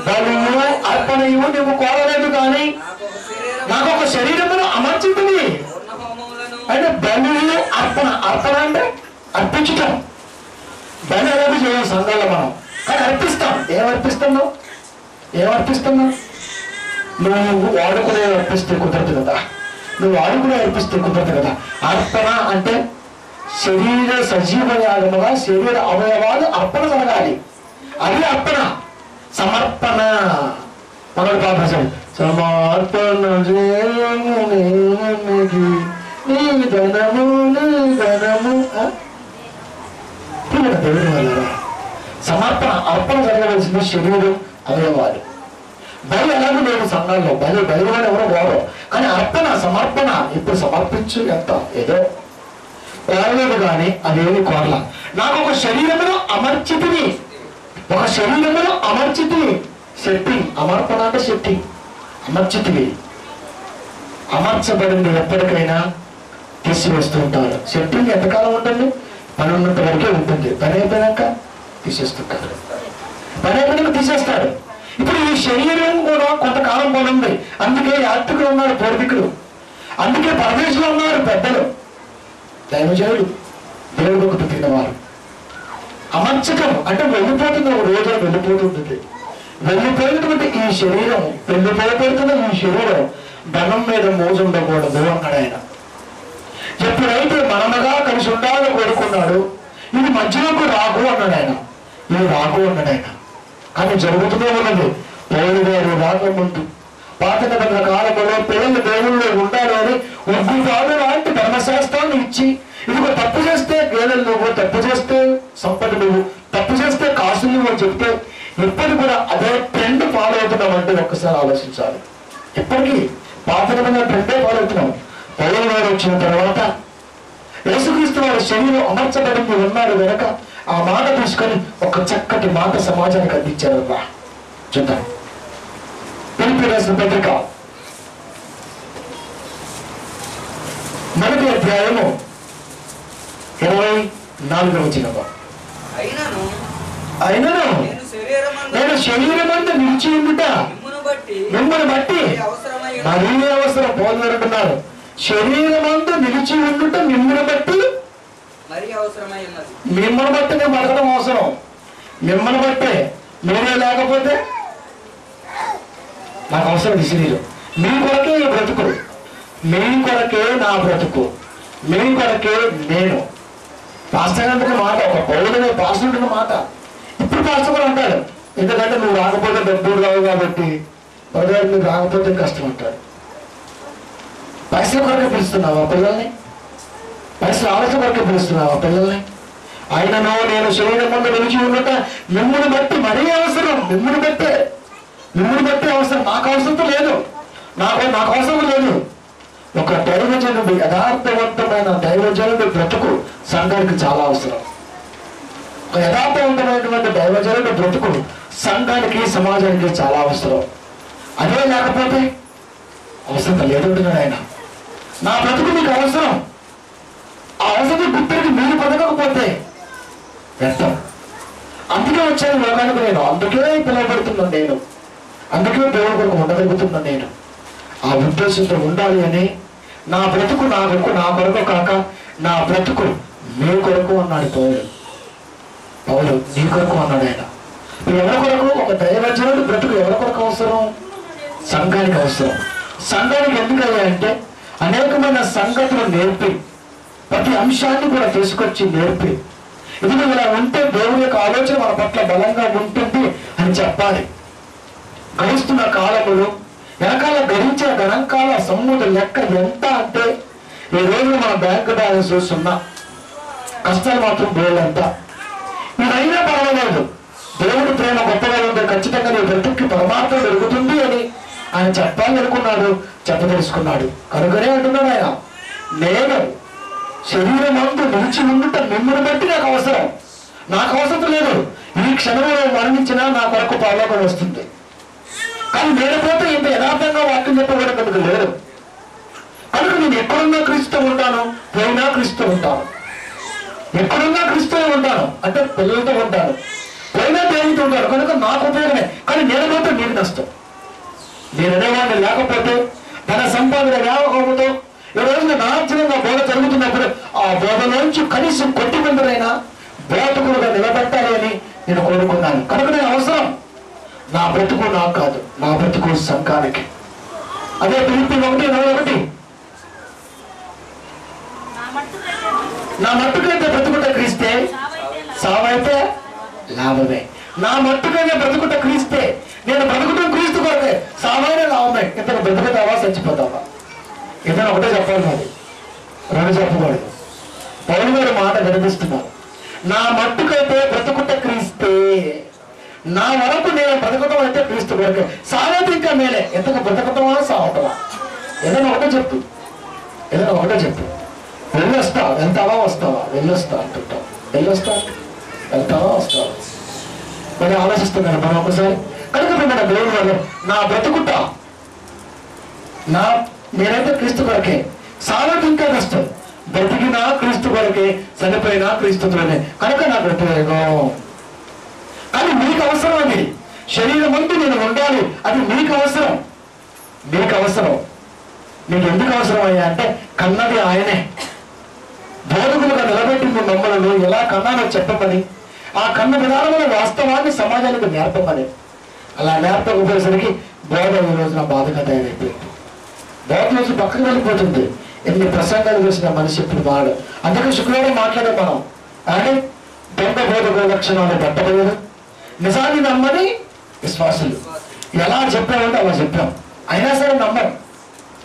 బలువు అర్పణయు నువ్వు కోరలేదు కానీ నాకు ఒక శరీరమును అమర్చుతుంది. అంటే బలువు అర్పణ అంటే అర్పించటం. బలి అనేది చేయం సంఘాల్లో మనం, కానీ అర్పిస్తాం. ఏమర్పిస్తున్నావు? నువ్వు వాడుకునే అర్పిస్తే కుదరదు కదా, అర్పణ అంటే శరీర సజీవ యాగముగా శరీర అవయవాలు అర్పణ జరగాలి. అది అర్పణ. సమర్పణ మనకు పాపం సమర్పణ సమర్పణ అర్పణ జరగవలసింది శరీరం అవయవాలు. బలి ఎలాగో లేదు సంఘాల్లో. బలి వాడు ఎవరో వారు, కానీ అర్పణ సమర్పణ ఇప్పుడు సమర్పించు ఎంత ఏదో కోరలేదు కానీ అదేమి కోరలా. నాకు ఒక శరీరమును అమర్చితిని, శక్తి. అమర్పణ అంటే శక్తి. అమర్చితివి అమర్చబడింది ఎప్పటికైనా తీసివేస్తూ ఉంటారు. శక్తిని ఎంతకాలం ఉంటుంది? పని ఉన్నంత వరకే ఉంటుంది. పని అయిపోయాక తీసేస్తుంటారు. తీసేస్తాడు. ఇప్పుడు ఈ శరీరం కూడా కొంతకాలం పోనుంది. అందుకే యాత్రికులు ఉన్నారు, పూర్వీకులు. అందుకే పరదేశంలో ఉన్నారు పెద్దలు, దైవజనులు, దేవుడు ఒకటి తిన్నవారు. అమర్చకం అంటే వెళ్ళిపోతున్న ఒక రోజున వెళ్ళిపోతుంటుంది. వెళ్ళిపోయినటువంటి ఈ శరీరం ధనం మీద మోజు ఉండకూడదు అన్నాడు ఆయన. ఎప్పుడైతే మనమగా కలిసి ఉండాలని కోరుకున్నాడు, ఇది మధ్యలోకి రాకు అన్నాడు ఆయన. కానీ జరుగుతూనే ఉన్నది. పౌలు గారు రాకముందు పాత నిబంధన కాలంలో పిల్లలు దేవుళ్ళు ఉండాలి అని ఉగ్గుపాడు లాంటి ధర్మశాస్త్రాన్ని ఇచ్చి, ఇదిగో తప్పు చేస్తే గేదెలు నువ్వు, తప్పు చేస్తే సంపద నువ్వు, తప్పు చేస్తే కాసులు నువ్వు అని చెప్తే ఇప్పటికి కూడా అదే ట్రెండ్ ఫాలో అవుతున్నామంటే ఒక్కసారి ఆలోచించాలి. ఇప్పటికీ పాత నిబంధన ట్రెండే ఫాలో అవుతున్నాం. పౌలు గారు వచ్చిన తర్వాత యేసుక్రీస్తు వారి శరీరం అమర్చబడింది ఉన్నాడు వెనక ఆ మాట తీసుకొని ఒక చక్కటి మాట సమాజానికి అందించారు. చూద్దాం. పిలిపి రాసిన పత్రిక 4వ అధ్యాయము 24వ వచనం. అయినను నేను శరీరమందు నిలిచి ఉండుట మిమ్మల్ని బట్టి మరీ అవసరం. పోలున్నారు. శరీరమందు నిలిచి ఉండుట మిమ్మల్ని బట్టి మిమ్మల్ని బట్టి నేను బతకడం అవసరం. మిమ్మల్ని బట్టే. మీరే లేకపోతే నాకు అవసరం ఈ శరీరం. మీ కొరకే ఈ బ్రతుకు, మీ కొరకే నా బ్రతుకు, మీ కొరకే నేను. పాస్టర్ గారి మాట, ఒక పౌరుడు పాస్టర్ మాట ఇప్పుడు పాస్టర్ అంటాడు. ఎందుకంటే నువ్వు రాకపోతే డబ్బులు రావు కాబట్టి బ్రదర్ మీరు రాకపోతే కష్టం అంటాడు. పైసల కొరకే పిలుస్తున్నావా పిల్లల్ని? పైసలు ఆలోచన కొరకే పిలుస్తున్నావా పిల్లల్ని? ఆయనను నేను శరీరం ముందు నిలిచి ఉండట మిమ్మల్ని బట్టి మరీ అవసరం, మిమ్మల్ని బట్టి అవసరం. నాకు అవసరం లేదు, నాకు అవసరం లేదు. ఒక దైవజనుడు, యథార్థవంతమైన దైవజనుడు బ్రతుకు సంఘానికి చాలా అవసరం. ఒక యథార్థవంతమైనటువంటి దైవజనుడు బ్రతుకు సంఘానికి, సమాజానికి చాలా అవసరం. అదే లేకపోతే అవసరం లేదంటున్నాడు ఆయన. నా బ్రతుకు మీకు అవసరం. ఆ అవసరం గుర్తుకి మీరు బతకకపోతే వ్యర్థం. అందుకే వచ్చాను లోకానికి నేను, అందుకే పిలువబడుతున్నాను నేను, అందుకే దేవుడి కొరకు ఉండగలుగుతున్నాను నేను. ఆ ఉద్దేశంతో ఉండాలి అని నా బ్రతుకు నా కొరకు కాక నా బ్రతుకు మీ కొరకు అన్నాడు పౌలు నీ కొరకు అన్నాడు ఆయన. ఎవరి కొరకు? ఒక దైవజనుడు బ్రతుకు ఎవరి కొరకు అవసరం? సంఘానికి అవసరం. సంఘానికి ఎందుకు అయ్యాయంటే అనేకమైన సంగతులు నేర్పి, ప్రతి అంశాన్ని కూడా తీసుకొచ్చి నేర్పి, ఇది ఇలా ఉంటే దేవుని యొక్క ఆలోచన మన పట్ల బలంగా ఉంటుంది అని చెప్పాలి. గడిస్తున్న కాలములు వెనకాల గడించే గణాంకాల సొమ్ముల లెక్క ఎంత అంటే ఈ రోజు మన బ్యాంకు బ్యాలెన్స్ చూస్తున్నా, కష్టాలు మాత్రం బోలంతా. ఇదైనా పర్వాలేదు, దేవుడి ప్రేమ గొప్పగా ఉంది, ఖచ్చితంగా నీ బ్రతుక్కి పరమార్థం జరుగుతుంది అని ఆయన చెప్పాలని అనుకున్నాడు, చెప్పదలుచుకున్నాడు. కనుకనే అంటున్నాడు ఆయన, నేను శరీరం అంతా నిలిచి ఉండుట మిమ్మల్ని బట్టి నాకు అవసరం. నాకు అవసరం లేదు, ఈ క్షణంలో మరణించినా నా కొరకు పరలోకం వస్తుంది. కానీ నేను పోతే ఇంత యథార్థంగా వాక్యం చెప్పబడి కనుక లేదు. కనుక నేను ఎక్కడున్నా క్రీస్తు ఉంటాను, పోయినా క్రీస్తు ఉంటాను. ఎక్కడున్నా క్రీస్తునే ఉంటాను అంటే పిల్లలతో ఉంటాను, పోయినా దేవుడితో ఉంటాను. కనుక నాకు ఉపయోగమే. కానీ నేను పోతే నీకు నష్టం. నేను అనేవాడిని లేకపోతే ధన సంపాదన వ్యాపకంతో ఈ రోజున నార్జనంగా బోధ జరుగుతున్నప్పుడు ఆ బోధలోంచి కనీసం కొట్టిమందులైనా బోధకులుగా నిలబెట్టాలి అని నేను కోరుకున్నాను. కనుక నేను అవసరం. నా బ్రతుకు నాకు కాదు, నా బ్రతుకు సంఘానికి. అదే ఫిలిప్పీ 1:41, నా మట్టుకైతే బ్రతుకుట క్రీస్తే, సావైతే లాభమే. నా మట్టుకైతే బ్రతుకుట క్రీస్తే, నేను బ్రతుకుటం క్రీస్తు కొరకే, సావైనా లాభమే. ఇతను బ్రతుకుతావా చచ్చిపోతావా? ఇతను ఒకటే చెప్పాలి, మరి రెండు చెప్పకూడదు. పౌలు గారి మాట వినిపిస్తున్నారు. నా మట్టుకైతే బ్రతుకుట క్రీస్తే, నా వరకు నేను బ్రతకటం అయితే క్రీస్తు కొరకే, సావైతే ఇంకా మేలే. ఎంతగా బ్రతకటమా సావటమా? ఏదైనా ఒకటే చెప్పు, ఏదైనా ఒకటే చెప్పు. వెళ్ళొస్తా, వెళ్తావా వస్తావా? వెళ్ళొస్తా అంటుంటావు, వెళ్ళొస్తా వెళ్తావా వస్తావా? మరి ఆలోచిస్తున్నాను మనం ఒకసారి. కనుక మన దేవుని వల్ల నా బ్రతుకుట నేనైతే క్రీస్తు కొరకే, సావటి ఇంకా కష్టం. బ్రతికినా క్రీస్తు కొరకే, చనిపోయినా క్రీస్తుతోనే. కనుక నా బ్రతుకు. కానీ మీకు అవసరం, అది శరీరం ముందు నేను ఉండాలి, అది మీకు అవసరం. మీకు అవసరం. మీకు ఎందుకు అవసరం అయ్యా అంటే కన్నది ఆయనే. బోధకులుగా నిలబెట్టింది మమ్మల్ని ఎలా కన్నానో చెప్పమని, ఆ కన్న విధానమైన వాస్తవాన్ని సమాజానికి నేర్పమని. అలా నేర్పకపోయేసరికి బోధ ఈ రోజున బాధగా తయారైపోయింది. బోధ రోజు పక్కకు వెళ్ళిపోతుంది. ఎన్ని ప్రసంగాలు చేసిన మనిషి ఇప్పుడు మాడు. అందుకే శుక్రవారం మాట్లాడే మనం అంటే దొంగ బోధకుల లక్షణాలు పట్టలేదు, నిజాన్ని నమ్మని విశ్వాసులు. ఎలా చెప్పామంటే అలా చెప్పాం, అయినా సరే నమ్మం.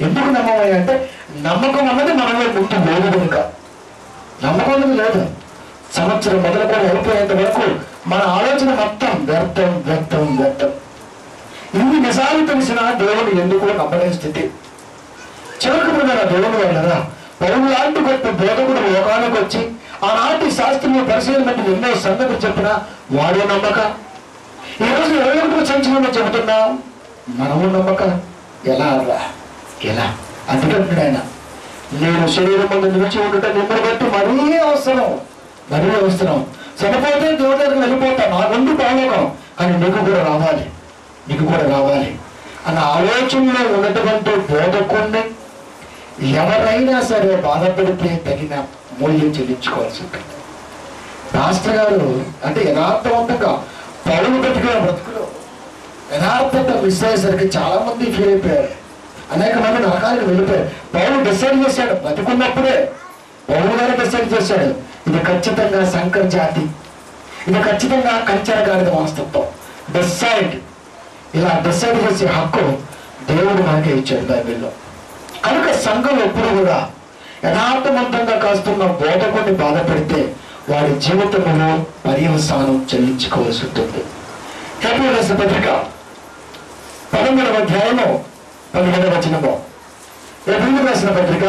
ఎందుకు నమ్మమని అంటే నమ్మకం అన్నది మనలో ముందు లేదు కనుక. నమ్మకం అన్నది లేదు. సంవత్సరం మొదలుకొని అయిపోయేంత వరకు మన ఆలోచన మొత్తం వ్యర్థం వ్యర్థం వ్యర్థం. ఇన్ని నిజాలు తెలిసిన దేవుడు ఎందుకు నమ్మలేని స్థితి. చివరికి మన దేవుడు వల్లరా పౌలు లాంటి గొప్ప బోధకుడు లోకానికి వచ్చి ఆనాటి శాస్త్రీయ పరిశీలన ఎన్నో సంగతులు చెప్పినా వాడే నమ్మక. ఈరోజు ఎవరికి సంచలనం చెబుతున్నా మనము నమ్మక. ఎలా ఎలా? అందుకంటే ఆయన నేను శరీరం ముందు నిలిచి ఉండటం మిమ్మల్ని బట్టి మరీ అవసరం, మరీ అవసరం. చనిపోతే దేవుడి దగ్గరికి వెళ్ళిపోతా, నా ముందు పరలోకం, కానీ నీకు కూడా రావాలి, నీకు కూడా రావాలి అన్న ఆలోచనలో ఉన్నటువంటి బోధకుడిని ఎవరైనా సరే బాధ పెడితే తగిన మూల్యం చెల్లించుకోవాల్సి ఉంటుంది. పాస్టర్ గారు అంటే యథార్థవంతంగా పౌలు బ్రతికిన బ్రతుకులో యథార్థత మిస్ అయ్యేసరికి చాలా మంది ఫీల్ అయిపోయారు. అనేక మంది నరకానికి వెళ్ళిపోయారు. పౌలు డిసైడ్ చేశాడు, బతికున్నప్పుడే పౌలు గారు డిసైడ్ చేశాడు, ఇది ఖచ్చితంగా సంకర్ జాతి, ఇది ఖచ్చితంగా కంచెర గాడిద వాస్తవం. డిసైడ్ ఇలా డిసైడ్ చేసే హక్కు దేవుడు మనకే ఇచ్చాడు బైబిల్లో. కనుక సంఘం ఎప్పుడు కూడా యథార్థవంతంగా కాస్తున్న బోధకుడిని బాధపడితే వాడి జీవితంలో పర్యవసానం చెల్లించుకోవాల్సి ఉంటుంది. హెబ్రీయులకు రాసిన పత్రిక 11వ అధ్యాయము 17వ వచనము. హెబ్రీయులకు రాసిన పత్రిక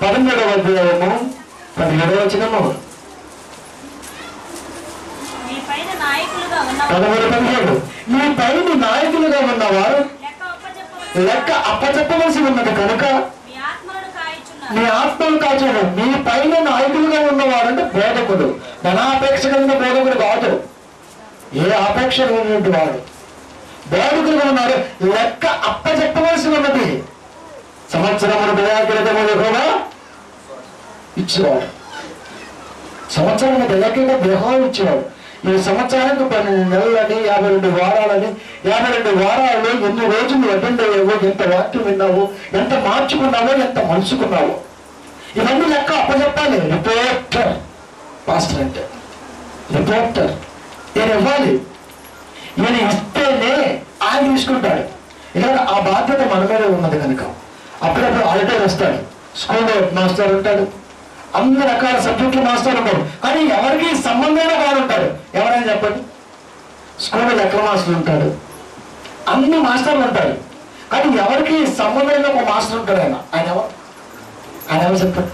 11వ అధ్యాయము 17వ వచనము. 17 మీ పైన నాయకులుగా ఉన్నవారు లెక్క అప్పచెప్పవలసి ఉన్నది కనుక మీ ఆత్మను కాచును. మీ పైన నాయకులుగా ఉన్నవారు అంటే బోధకుడు, ధనాపేక్ష కలిగిన బోధకుడు కాదు, ఏ ఆపేక్ష లేనటువంటి వాడు బోధకులుగా ఉన్నారు. లెక్క అప్పచెప్పవలసి ఉన్నది. సంవత్సరమును దయాకిరీటముగా ఇచ్చేవాడు, సంవత్సరం దయాకిరీట దేహం ఇచ్చేవాడు. ఈ సంవత్సరానికి 12 నెలలని 52 వారాలని 52 వారాలు ఎన్ని రోజులు అటెండ్ అయ్యావో, ఎంత వాక్యం విన్నావో, ఎంత మార్చుకున్నావో, ఎంత మలుచుకున్నావో, ఇవన్నీ లెక్క అప్పచెప్పాలి. రిపోర్టర్ పాస్టర్ అంటే రిపోర్టర్. ఈయన ఇవ్వాలి, ఈయన ఇస్తేనే ఆయన తీసుకుంటాడు. ఇలా ఆ బాధ్యత మన మీదే ఉన్నది కనుక అప్పుడప్పుడు ఆడిటర్ వస్తాడు, స్కూల్లో మాస్టర్ ఉంటాడు, అన్ని రకాల సబ్జెక్టులు మాస్టర్ ఉంటాడు. కానీ ఎవరికి సంబంధమైన వాడు ఉంటాడు. ఎవరైనా చెప్పండి, స్కూల్లో లెక్కల మాస్టర్ ఉంటాడు, అన్ని మాస్టర్లు ఉంటారు. కానీ ఎవరికి సంబంధమైన ఒక మాస్టర్ ఉంటాడు. ఆయన ఎవరు చెప్పండి?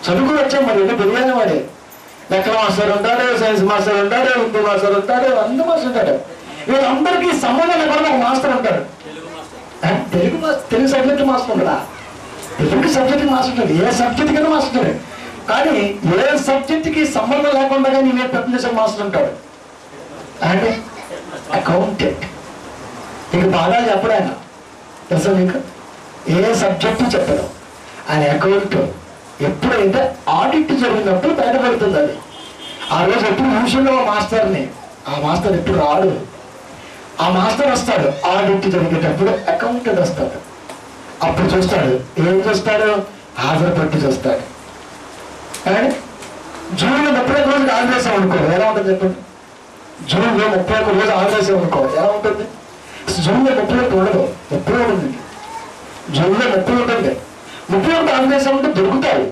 చదువుకుని వచ్చాం మరి, ఎన్ని పెరిగానే వాడే. లెక్కల మాస్టర్ ఉంటాడు, సైన్స్ మాస్టర్ ఉంటాడు, హిందీ మాస్టర్ ఉంటాడు, అన్ని మాస్టర్ ఉంటాడు. వీళ్ళందరికీ సంబంధం లేకుండా ఒక మాస్టర్ ఉంటాడు. తెలుగు సబ్జెక్ట్ మాస్టర్ ఉంటాడా? తెలుగు సబ్జెక్ట్ మాస్టర్ ఉంటాడు, ఏ సబ్జెక్ట్ కన్నా మాస్టర్ ఉంటాడు. కానీ ఏ సబ్జెక్ట్కి సంబంధం లేకుండా నేను ప్రపంచం మాస్టర్ ఉంటాడు అంటే అకౌంటెంట్. నీకు బాగా చెప్పడు ఆయన, తెలుసా మీకు? ఏ సబ్జెక్టు చెప్పడం ఆయన అకౌంట్. ఎప్పుడైతే ఆడిట్ జరిగినప్పుడు బయటపడుతుంది అది. ఆ రోజు ఎప్పుడు యూజువల్గా మాస్టర్ని, ఆ మాస్టర్ ఎప్పుడు రాడు. ఆ మాస్టర్ వస్తాడు ఆడిట్ జరిగేటప్పుడు, అకౌంటెంట్ వస్తాడు. అప్పుడు చూస్తాడు, ఏం చూస్తాడు? హాజరు పట్టి చూస్తాడు. కానీ జూన్లో 31 రోజులు ఆదివేశాం అనుకో, ఎలా ఉంటుంది చెప్పండి? జూన్లో 31 రోజు ఆదివేశాం అనుకో, ఎలా ఉంటుంది? జూన్లో 31 ఉండదు, 30 ఉంటుంది. జూన్లో 30 ఉంటుంది. 31 ఆదివేశాం ఉంటే దొరుకుతాయి,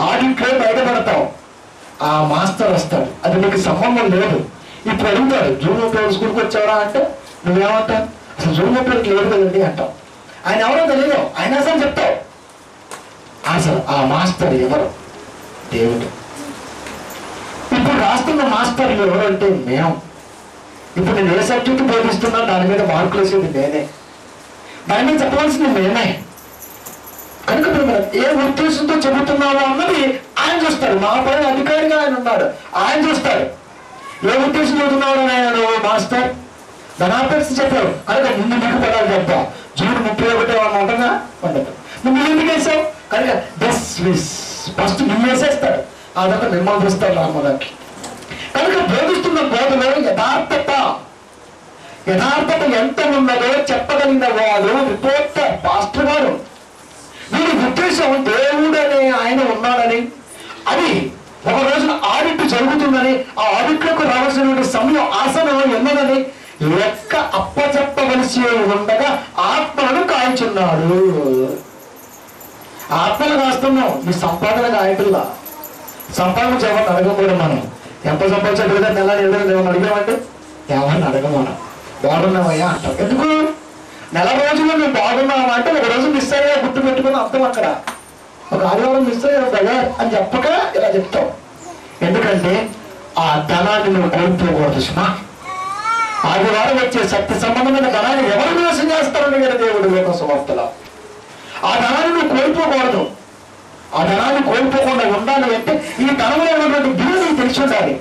ఆడిట్లో బయటపడతావు. ఆ మాస్టర్ వస్తాడు, అది నీకు సంబంధం లేదు. ఇప్పుడు అడుగుతాడు, జూన్ 30 స్కూల్కి వచ్చావరా అంటే నువ్వేమంటావు? అసలు జూన్ 30 లేదు కదండి అంటావు. ఆయన ఎవరో తెలియదు, ఆయన అసలు చెప్తావు. అసలు ఆ మాస్టర్ ఎవరు? దేవుడు. ఇప్పుడు రాస్తున్న మాస్టర్లు ఎవరంటే మేము. ఇప్పుడు నేను ఏ సబ్జెక్టు బోధిస్తున్నా దాని మీద మార్కులు వేసేది నేనే, దాని మీద చెప్పవలసింది మేమే. కనుక ఏ ఉద్దేశంతో చెబుతున్నావో అన్నది ఆయన చూస్తాడు. మా పైన అధికారిగా ఆయన ఉన్నాడు, ఆయన చూస్తాడు. ఏ ఉద్దేశం చదువుతున్నాడు ఆయన మాస్టర్? ధనాపేక్ష చెప్పారు కనుక ముందు మీకు పడాలి తప్ప జూన్ 31 ఉంటుందా? ఉండదు. నువ్వు ఎందుకు వేసావు కనుక ఫస్ట్ నువ్వు వేసేస్తాడు, ఆ తర్వాత మిమ్మల్ని చూస్తాడు రామదానికి. కనుక బోధిస్తున్న బోధలో యథార్థత ఎంత ఉన్నదో చెప్పగలిగిన వాడు రిపోర్టర్, పాస్టర్ గారు. వీరి ఉద్దేశం దేవుడు అనే ఆయన ఉన్నాడని, అది ఒక రోజున ఆడిట్ జరుగుతుందని, ఆ ఆడిట్లకు రావాల్సినటువంటి సమయం ఆసనం ఉన్నదని లెక్క అప్పచెప్పవలసి ఉండగా ఆత్మలను కాల్చున్నాడు. ఆత్మలు కాస్తున్నాం, మీ సంపాదన కాయటల్లా. సంపాదన ఎవరిని అడగకూడదు. మనం ఎంత సంపాదించాడు నెల ఏమైనా అడిగామంటే ఎవరిని అడగమనం. బాగున్నామయ్యా అంటాం. ఎందుకు? నెల రోజుల్లో మేము బాగున్నామా అంటే ఒక రోజు మిస్ అయ్యా గుర్తు పెట్టుకుని అర్థం. అక్కడ ఒక ఆదివారం మిస్ అయ్యావు కదా అని చెప్పక ఇలా చెప్తావు. ఎందుకంటే ఆ ధనాన్ని నువ్వు కోల్పోకూడదు సుమా. ఆదివారం వచ్చే సత్య సంబంధమైన ధనాన్ని ఎవరు మోసం చేస్తారని కదా దేవుడు లోక సువార్తలో. ఆ ధనాన్ని నువ్వు కోల్పోకూడదు. ఆ ధనాన్ని కోల్పోకుండా ఉండాలి అంటే ఈ ధనంలో ఉన్నటువంటి విలువ నీకు తెలిసి ఉండాలి.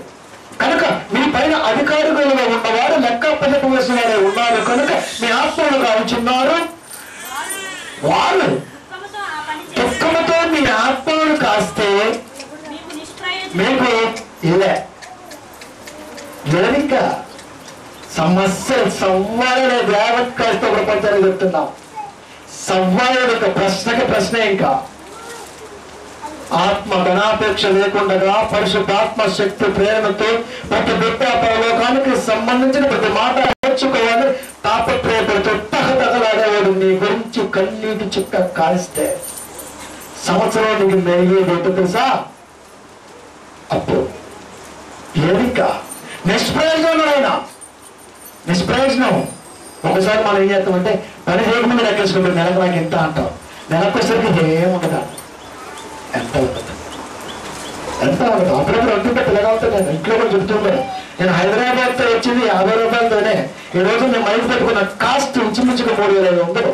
కనుక మీ పైన అధికారులుగా ఉన్నవారు లెక్క అప్పచెప్పవలసిన వారే ఉన్నారు కనుక మీ ఆత్మలు కావుచున్నారు. వారు దుఃఖముతో మీ ఆత్మలను కాస్తే మీకు ఇంకా సమస్యలు సవ్వాలనే దేవత కాస్త ప్రపంచాన్ని చెప్తున్నాం. సవ్వాలుడు యొక్క ప్రశ్నకి ప్రశ్న. ఇంకా ఆత్మ ధనాపేక్ష లేకుండా పరిశుద్ధాత్మ శక్తి ప్రేరణతో ప్రతి బిడ్డ పరలోకానికి సంబంధించిన ప్రతి మాట నేర్చుకోవాలి తాపత్రయపడుతూ తగతగలాడేవాడు నీ గురించి కన్నీటి చుక్క కాలిస్తే సంవత్సరం నీకు మెరిగేది ఏంటో తెలుసా? అప్పు. ఏదికా నిష్ప్రయోజనం అయినా నిష్ప్రయోజనం. ఒకసారి మనం ఏం చేస్తామంటే పని చేయకుండా లెక్కేసుకుంటాం, నెలకు నాకు ఎంత అంటాం, నెలకు వచ్చేసరికి ఏముండదా, ఎంత ఉంటుంది ఎంత ఉండదు. అప్పుడప్పుడు అంటుంటే పిల్లగాలతో నేను ఇంట్లో కూడా చెప్తుంటాను, నేను హైదరాబాద్తో వచ్చింది 50 రూపాయలతోనే. ఈ రోజు నేను మైక్ పెట్టుకున్న కాస్ట్ ఇంచుమించుగా 3,500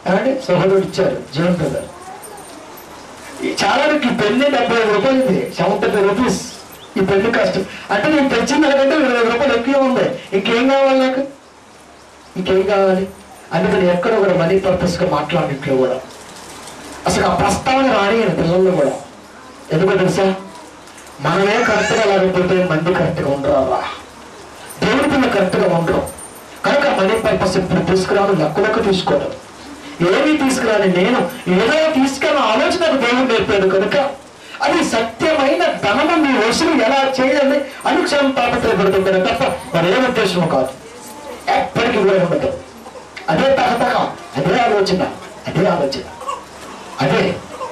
ఏమంటే సహోదరుడు ఇచ్చారు జీవన్ బ్రదర్. చాలా ఈ పెళ్లి 75 రూపాయలు, 75 రూపీస్ ఈ పెళ్లి కాస్ట్. అంటే నేను తెచ్చిన దానికంటే 20 రూపాయలు ఎక్కువ ఉంది. ఇంకేం కావాలి నాకు, ఇంకేం కావాలి? అందుకని ఎక్కడ కూడా మనీ పర్పస్గా మాట్లాడి ఇంట్లో కూడా అసలు ఆ ప్రస్తావన రానియను పిల్లల్లో కూడా. ఎందుకో తెలుసా? మనమే కరెక్ట్గా లేకపోతే మంది కరెక్ట్గా ఉండరా, దేవుడి పిల్లలు కరెక్ట్గా ఉండరు. కనుక మనీ పర్పస్ ఇప్పుడు తీసుకురావడం లెక్క తీసుకోవడం, ఏమీ తీసుకురాని నేను ఏదో తీసుకెళ్ళిన ఆలోచన దేవుడు నేర్పాడు. కనుక అది సత్యమైన ధనము మీ వసూలు ఎలా చేయాలి అనుక్షణం తాపత్రయపడుతుంటారు తప్ప మరే ఉద్దేశం కాదు. ఎప్పటికీ కూడా ఉండదు. అదే తహతహ, అదే ఆలోచన, అదే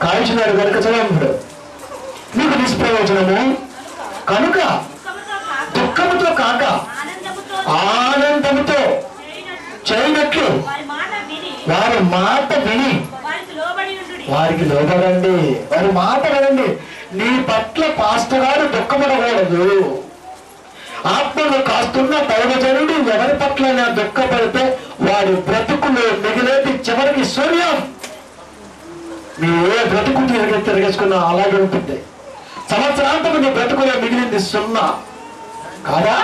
కాల్చున్నాడు కనుక చదవడు నీకు నిష్ప్రయోజనము కనుక దుఃఖముతో కాక ఆనందముతో చేయనట్లు వారి మాట విని వారికి లోబడండి. వారి మాట వినండి. నీ పట్ల పాస్టర్ గారు దుఃఖపడకూడదు. ఆత్మను కాస్తున్న దైవజనుడు ఎవరి పట్ల దుఃఖపడితే వారి బ్రతుకులు మిగిలేది చివరికి శూన్యం. నీ ఏ బ్రతుకు తిరిగేసుకున్నా అలాగే ఉంటుంది. సంవత్సరాంతకు నీ బ్రతుకులో మిగిలింది 0 కాదా?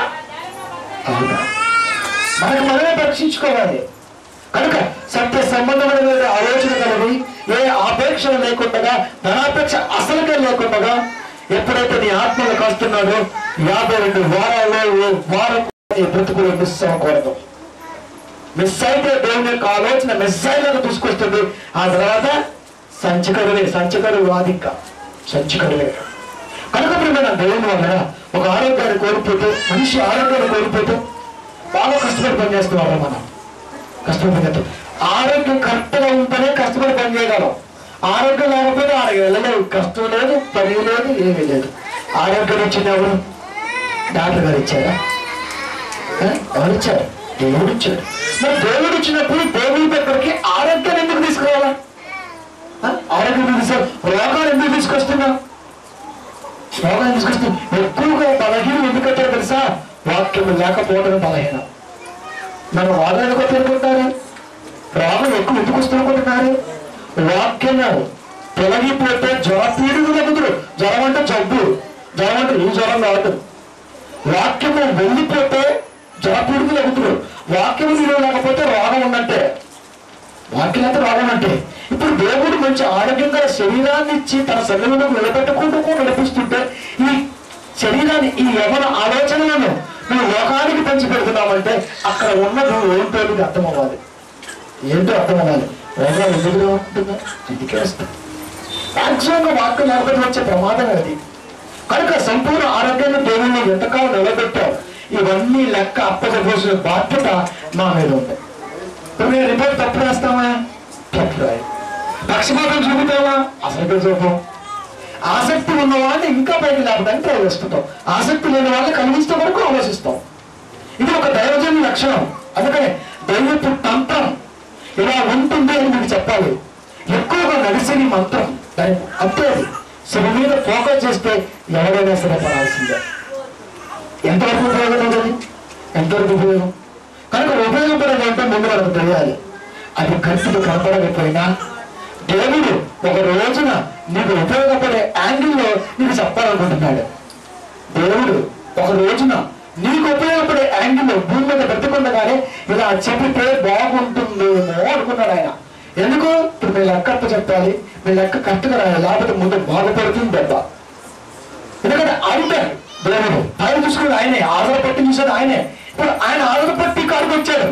అవునా? మనకు మనమే పరీక్షించుకోవాలి. కనుక సత్య సంబంధమైన ఆలోచన కలిగి ఏ ఆపేక్షలు లేకుండా, ధనాపేక్ష అసలుగా లేకుండా ఎప్పుడైతే నీ ఆత్మలు కాస్తున్నాడో 52 వారాల్లో వారం నీ బ్రతుకులు మిస్ అవ్వకూడదు. మిస్ అయితే దేవుని యొక్క ఆలోచన మిస్ అయ్యేలాగా తీసుకొస్తుంది. ఆ తర్వాత సంచకరువే వాదిక సంచకరువే. కనుక ప్రియమైన దేవుని వల్ల ఒక ఆరోగ్యాన్ని కోల్పోతే, మనిషి ఆరోగ్యాన్ని కోల్పోతే బాగా కష్టపడి పనిచేస్తున్నారు. మనం కష్టపడి ఆరోగ్యం కరెక్ట్గా ఉంటేనే కష్టపడి పని చేయగలం. ఆరోగ్యం లేకపోతే ఆరోగ్యం వెళ్ళలేదు, కష్టం లేదు, పని లేదు, ఏమీ లేదు. ఆరోగ్యం ఇచ్చింది ఎవరు? డాక్టర్ గారు ఇచ్చారా? ఎవరు ఇచ్చారు? దేవుడు ఇచ్చాడు. మరి దేవుడు ఇచ్చినప్పుడు దేవుడి దగ్గరికి ఆరోగ్యాన్ని ఎందుకు తీసుకురావాలా? ఆరోగ్యం రోగాలు ఎందుకు తీసుకొస్తున్నా? రోగాలు తీసుకొస్తున్నా ఎక్కువగా బలహీనం ఎందుకంటే తెలుసా? వాక్యం లేకపోవడం బలహీనం. మనం రోగాలు ఎందుకు అనుకుంటారు? రోగం ఎక్కువ ఎందుకు వస్తునుకుంటున్నారు? వాక్యం తొలగిపోతే జ్వరపీడుగు తగ్గుతురు. జ్వరం అంటే జబ్బు, జ్వరం అంటే ఈ జ్వరం కాదు. వాక్యము వెళ్ళిపోతే జ్వరపీడుగు తగ్గుతురు. వాక్యము నీరు లేకపోతే రోగం ఉన్నట్టే. వాక్యం అంటే రోగం అంటే. ఇప్పుడు దేవుడు మంచి ఆరోగ్యంగా శరీరాన్ని ఇచ్చి తన శరీరంలో నిలబెట్టుకుంటూ నడిపిస్తుంటే ఈ శరీరాన్ని, ఈ యవన ఆలోచనలను నువ్వు లోకానికి పంచి పెడుతున్నావంటే అక్కడ ఉన్నది ఏంటో నీకు అర్థం అవ్వాలి. ఏంటో అర్థం అవ్వాలి. రోగాలు ఎందుకు ఉంటుందా? ఇంటికే వస్తాయి. మ్యాక్సిమంగా వాక్యం లేకపోతే వచ్చే ప్రమాదం అది. కనుక సంపూర్ణ ఆరోగ్యాన్ని దేవుణ్ణి ఎంతకాలం నిలబెట్టావు, ఇవన్నీ లెక్క అప్పచెప్పాల్సిన బాధ్యత మా మీద ఉంది. ఇప్పుడు మేము రిపోర్ట్ తప్పు రాస్తామా? తప్పు రాయి. పక్షపాతం చూపుతావా? అసలు చూపం. ఆసక్తి ఉన్న వాళ్ళని ఇంకా పైకి లేపడానికి ట్రై చేస్తుంటాం. ఆసక్తి లేని వాళ్ళని కలిగిస్తే వరకు ఆలోచిస్తాం. ఇది ఒక దైవజన్య లక్షణం. అందుకనే దైవపు తంత్రం ఇలా ఉంటుంది అని మీకు చెప్పాలి. ఎక్కువగా నడిసిన మంత్రం అంతే. శివ మీద ఫోకస్ చేస్తే ఎవరైనా సరే పడాల్సిందే. ఎంతవరకు ఉపయోగం ఉంటుంది? ఎంతవరకు ఉపయోగం? కనుక ఉపయోగపడేది అంటే ముందు మనకు తెలియాలి. అది ఖర్చుకు కనపడకపోయినా దేవుడు ఒక రోజున నీకు ఉపయోగపడే యాంగిల్లో నీకు చెప్పాలనుకుంటున్నాడు. దేవుడు ఒక రోజున నీకు ఉపయోగపడే యాంగిల్లో భూమి మీద పెట్టుకుండగానే ఇలా చెబితే బాగుంటుందేమో అనుకున్నాడు ఆయన. ఎందుకు? ఇప్పుడు మీ లెక్క చెప్పాలి, మీ లెక్క కరెక్ట్గా రాయాలి, లేకపోతే ముందు బాగుపడుతుంది దెబ్బ. ఎందుకంటే ఆడిటర్ దేవుడు ఆయన చూసుకుని ఆయనే, ఆధార పట్టి చూసాడు ఆయనే. ఇప్పుడు ఆయన ఆధార పట్టి కాడికి వచ్చాడు,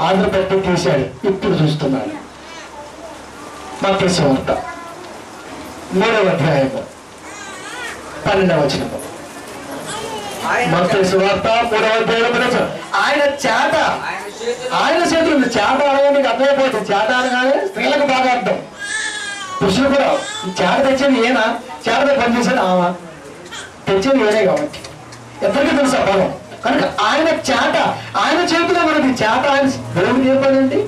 ఆధార పట్టి తీశాడు. ఇప్పుడు చూస్తున్నాడు. మత్తయి సువార్త 3వ అధ్యాయము 12వ వచనము. మత్తయి సువార్త 3వ అధ్యాయం. ఆయన చేత, ఆయన చేతులు చేత అనగా నీకు అర్థమైపోతుంది. చేత అనగానే స్త్రీలకు బాగా అర్థం, పురుషులు కూడా. చేత తెచ్చేది ఏనా, చేత పనిచేసేది ఆమా, తెచ్చేది ఏనే కాబట్టి ఎంతకీ తెలుసు ఆ పదం. కనుక ఆయన చేత, ఆయన చేతిలో మనకి చేత. ఆయన దేవుడికి ఏం పని అండి?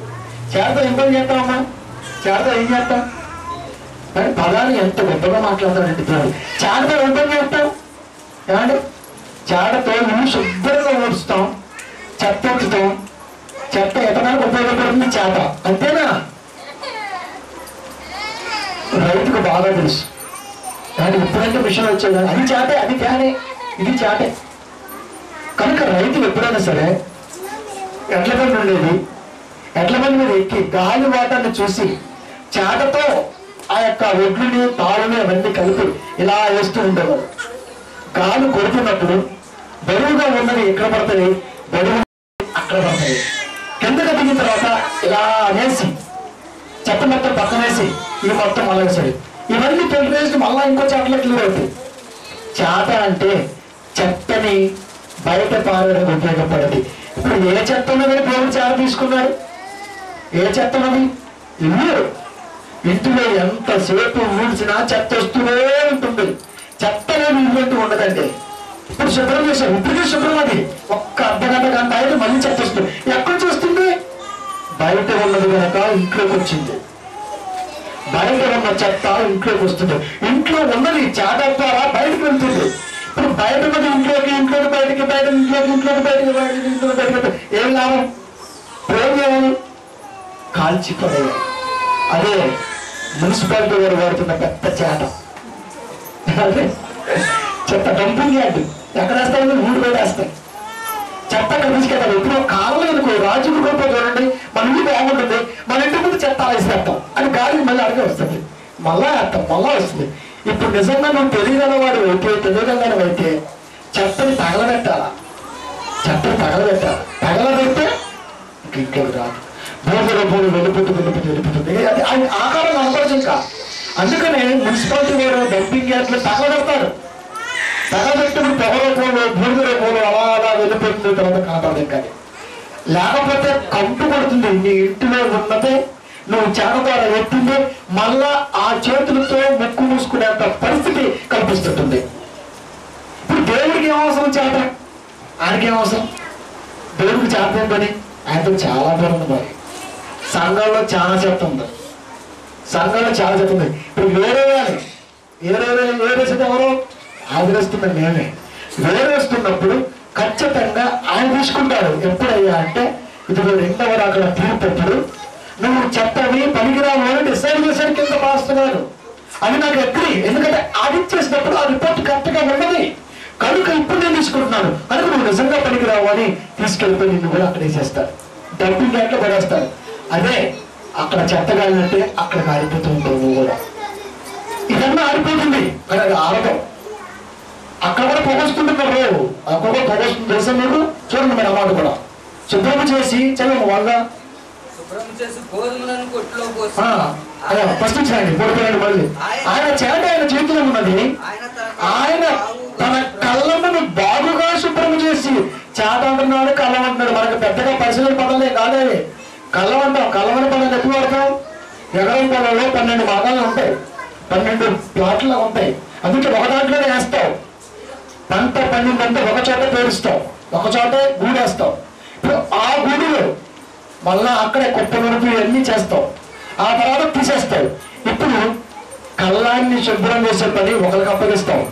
చేత ఏం పని చేస్తామమ్మా? చేత ఏం చేస్తాం? కానీ పదాన్ని ఎంత గొప్పగా మాట్లాడతాడండి దేవుడు. చేతతో ఏం పని చేస్తాం ఏమండి? చేతతో నువ్వు శుభ్రంగా ఊడుస్తాం, చెత్త ఎత్తుతాం. చెత్త ఎత్తడానికి ఉపయోగపడుతుంది చేత, అంతేనా? రైతుకు బాగా తెలుసు. కానీ ఎప్పుడైతే మిషన్ వచ్చాడు అది చేతే, అది ఫ్యానే, ఇది చేతే. కనుక రైతులు ఎప్పుడైనా సరే ఎడ్ల బండి ఉండేది, ఎడ్ల బండి మీద ఎక్కి గాలి వాటాన్ని చూసి చేతతో ఆ యొక్క ఒడ్లని తాళ్ళని అవన్నీ కలిపి ఇలా వేస్తూ ఉండేవారు. గాలి కొడుతున్నప్పుడు బరువుగా ఉన్నది ఎక్కడ పడుతుంది, బరువు అక్కడ పడుతుంది. కిందకి దిగిన తర్వాత ఇలా అనేసి చెత్త మొత్తం పక్కన వేసి ఈ మొత్తం మళ్ళీ వేసాడు. ఇవన్నీ ఫిల్టర్ వేసి మళ్ళీ ఇంకో చెట్ల క్లియర్ అవుతుంది. చేత అంటే చెత్తని బయట పారడానికి ఉపయోగపడేది. ఇప్పుడు ఏ చెత్త ఉన్నది దేవుడు చేత తీసుకున్నాడు? ఏ చెత్త ఉన్నది? ఇల్లు. ఇంటిలో ఎంతసేపు ఊడ్చినా చెత్త వస్తూనే ఉంటుంది. చెత్త అనేది ఇల్లు ఉండదండి. ఇప్పుడు శుభ్రం చేశారు, ఇప్పటికీ శుభ్రం. అది ఒక్క అర్ధగంట గంట అయితే మళ్ళీ చెత్త వస్తుంది. ఎక్కడి నుంచి వస్తుంది? బయట ఉన్నది కనుక ఇంట్లోకి వచ్చింది. బయట ఉన్న చెత్త ఇంట్లోకి వస్తుంది. ఇంట్లో ఉన్నది చేత ద్వారా బయటకు వెళ్తుంది. ఇప్పుడు బయట ఉన్నది ఇంట్లోకి, ఇంట్లోకి బయటకి, బయట ఇంట్లోకి, ఇంట్లోకి బయటకి, బయట ఇంట్లోకి బయటకి. ఏం లాభం? ప్రయోజనం కాల్చిపడేయాలి. అదే మున్సిపాలిటీ వారు వాడుతున్న పెద్ద చేత. అదే చెత్త డంపింగ్ యార్డ్. ఎక్కడ వేస్తామని ఊరు బయట వేస్తాం. చెత్త అక్కడ తీసుకెళ్తారు. ఇప్పుడు కాలం ఎందుకు రాజు రూపంలో చూడండి, మన ఇంటి బాగుంటుంది, మన ఇంటి ముందు చెత్త వేసేస్తాం, అది గాలికి మళ్ళీ అడిగే వస్తుంది, మళ్ళా వేస్తాం, మళ్ళా వస్తుంది. ఇప్పుడు నిజంగా నువ్వు తెలియగలవాడు అయితే, తెలియగలవాడు చెత్తని తగలబెట్టాలా, చెత్తని తగలబెట్టాలి. తగలబెడితే ఇంట్లోకి రాదు. భూమి వెళ్ళిపోతుంది. అది ఆకారం కనపడదు ఇంకా. అందుకనే మున్సిపాలిటీ వారు డంపింగ్ యార్డ్లు తగలబెడతారు. తగలబెట్టినప్పుడు పొగ రూపంలో, భూమి రూపంలో అలా అలా వెళ్ళిపోతుంది, తర్వాత కనపడదు. కానీ లేకపోతే కంటు పడుతుంది. నీ ఇంటిలో ఉన్నదే నువ్వు చేత ద్వారా ఎత్తింది మళ్ళా ఆ చేతులతో ముక్కు మూసుకునేంత పరిస్థితి కల్పిస్తుంటుంది. ఇప్పుడు దేవుడికి ఏమవసరం చేత? ఆయనకి ఏమవసరం? దేవుడికి చేత ఏం పని? ఆయనతో చాలా పని ఉంది. మరి సంఘంలో చాలా చెత్త ఉంది, సంఘంలో చాలా చెత్త ఉంది. ఇప్పుడు వేరేయాలి, వేరేసేది ఎవరు? ఆదిరేస్తున్నది మేమే. వేరేస్తున్నప్పుడు ఖచ్చితంగా ఆయన తీసుకుంటాడు. ఎప్పుడయ్యా అంటే ఇది రెండవ అక్కడ తీర్పప్పుడు నువ్వు చెత్తవి పనికిరావు అని డిసైడ్ చేశాడు కింద మాస్టర్ గారు. అది నాకు ఎక్కడి, ఎందుకంటే ఆడిట్ చేసినప్పుడు ఆ రిపోర్ట్ కరెక్ట్గా ఉన్నది కనుక ఇప్పుడు నేను తీసుకుంటున్నాను. కనుక నువ్వు నిజంగా పనికిరావు అని తీసుకెళ్ళిపోయి నిన్ను కూడా అక్కడ వేసేస్తాడు, డంపింగ్ యార్డ్లో పడేస్తాడు. అదే అక్కడ చెత్త కాలినట్టే అక్కడ ఆడిపోతూ ఉంటావు నువ్వు కూడా. ఇదన్నా ఆడిపోతుంది కానీ అది ఆడటం. అక్కడ కూడా పొగొస్తుంటున్నారు, అక్కడ కూడా పొగొస్తుంది తెలుసా మీకు? చూడండి మీరు అన్నమాట కూడా శుభ్రం చేసి చదవము వాళ్ళ ఫస్ట్ చేయండి పొడిపోయండి. మళ్ళీ ఆయన చేత ఆయన చేతిలో ఉన్నది. ఆయన తన కళ్ళను బాగుగా శుభ్రం చేసి చేత అంటున్నాడు, కళ్ళం అంటున్నాడు. మనకు పెద్దగా పరిశీలన పదాలే కాదే. కళ్ళం అంటాం, కళ్ళమని పదాలు ఎక్కువ పడతాం. ఎగరం పొలంలో 12 భాగాలు ఉంటాయి, 12 ప్లాట్లు ఉంటాయి. అందుకే ఒక దాంట్లోనే వేస్తావు. పంట పండిందంటే ఒక చోట పేరుస్తావు, ఒక చోట గూడేస్తావు. ఇప్పుడు ఆ గూడులో మళ్ళా అక్కడే కొత్త వరకు ఇవన్నీ చేస్తావు, ఆ తర్వాత తీసేస్తావు. ఇప్పుడు కళ్ళాన్ని శుభ్రం చేసే పని ఒకరికి అప్పగిస్తావు.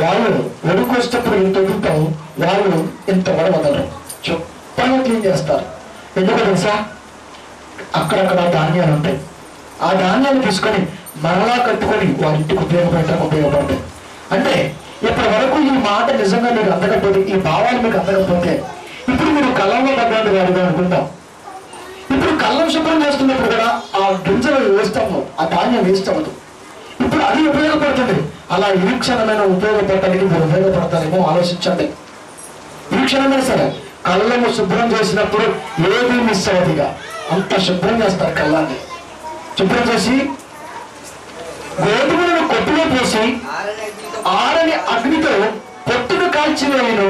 వాళ్ళు వడుకొచ్చేటప్పుడు ఇంత వదులుతావు, వాళ్ళు ఇంత కూడా వదలరు, చొప్పగా క్లీన్ చేస్తారు. ఎందుకు తెలుసా? అక్కడక్కడ ధాన్యాలు ఉంటాయి. ఆ ధాన్యాలు తీసుకొని మరలా కట్టుకొని వారి ఇంటికి ఉపయోగపడతాయి. అంటే ఇప్పటి వరకు ఈ మాట నిజంగా మీకు అందకపోతే, ఈ భావాలు మీకు అందకపోతే, ఇప్పుడు మీరు కళ్ళంలో పడ్డాడు వాడుగా అనుకుంటాం. ఇప్పుడు కళ్ళం శుభ్రం చేస్తున్నప్పుడు కూడా ఆ గింజలు వేస్తాము, ఆ ధాన్యం వేస్తాము. ఇప్పుడు అది ఉపయోగపడుతుంది. అలా ఈ క్షణమైన ఉపయోగపడటానికి మీరు ఉపయోగపడతారేమో ఆలోచించండి. ఈ క్షణమైనా సరే కళ్ళము శుభ్రం చేసినప్పుడు ఏది మిస్ అవ్వదుగా అంత శుభ్రం చేస్తారు. కళ్ళాన్ని శుభ్రం చేసి గోధుమలను కొట్టులో పోసి ఆరని అగ్నితో పొట్టును కాల్చివేయను.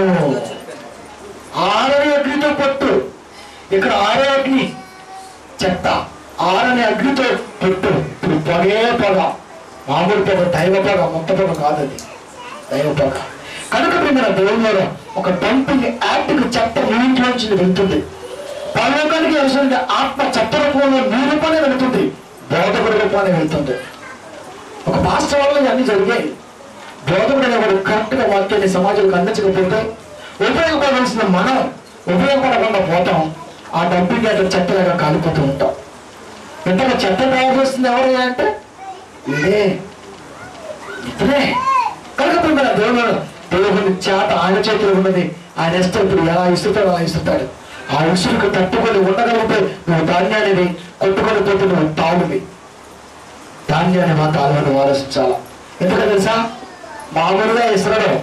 ఆరని అగ్నితో పట్టు. ఇక్కడ ఆరే అగ్ని చెత్త, ఆరని అగ్నితో పట్టు. ఇప్పుడు పొగే పొగ, మామూలు పొగ, దైవ పొగ, మొత్త పొగ కాదు, అది దైవ పొగ. కనుక మన దేవుడు ఒక డంపింగ్ యాక్ట్కి చెత్త మీ ఇంట్లోంచి వెళ్తుంది. పరలోకానికి అవసరం ఆత్మ చెత్త రూపంలో మీ రూపానే వెళుతుంది, బోధకుడి రూపానే వెళ్తుంది. ఒక పాస్టర్ వల్ల ఇవన్నీ జరిగాయి. బోధకుడు అనేవాడు కరెక్ట్గా వాక్యాన్ని సమాజంలో అందించకపోతే ఉపయోగపడాల్సిన మనం ఉపయోగపడకుండా పోతాం. ఆ డంపింగ్ యాక్ట్ చెత్తలాగా కాలిపోతూ ఉంటాం. ఇంతగా చెత్త తయారు చేస్తుంది ఎవరు అంటే ఇతనే. కనుక మన దేవుని చేత ఆయన చేతిలో ఉన్నది. ఆయన ఇస్తే ఇప్పుడు ఎలా ఇస్తాడు అలా ఇస్తాడు. ఆ ఇసురుకు తట్టుకొని ఉండగలిగితే నువ్వు ధాన్యాన్ని కొట్టుకొని పోతే నువ్వు తాళువి. ధాన్యాన్ని మా తాళుని ఆలోచించాలా. ఎందుకంటే తెలుసా, మామూలుగా ఇసురడం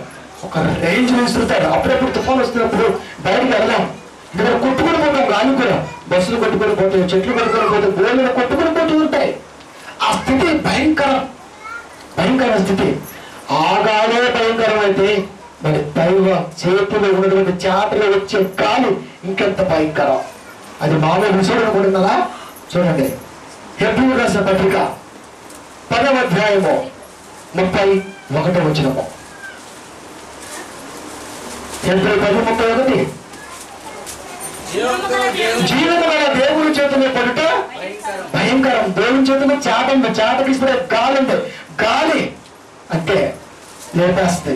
ఒక రేంజ్ విసురుతాడు. అప్పుడప్పుడు తుఫాను వస్తున్నప్పుడు బయటికి వెళ్దాం, ఇక్కడ కొట్టుకొని పోతాం. గాలి కూడా బస్సులు కొట్టుకొని పోతాయి, చెట్లు కొట్టుకొని పోతాయి, గోళ్ళు కొట్టుకొని పోతూ ఉంటాయి. ఆ స్థితి భయంకర స్థితి. ఆగాలే భయంకరం అయితే మరి దైవ చేతిలో ఉన్నటువంటి చేతలో వచ్చే గాలి ఇంకెంత భయంకరం. అది మామూలు విషయం అనుకుంటున్నారా? చూడండి, హెబ్రీయులకు రాసిన పత్రిక 10వ అధ్యాయము 31వ వచనము. హెబ్రీ 10:31. జీవము గల దేవుని చేతిలో పడుట భయంకరం. దేవుని చేతిలో చేతకి ఇస్తే గాలి ఉంది. గాలి అంటే లేపేస్తే,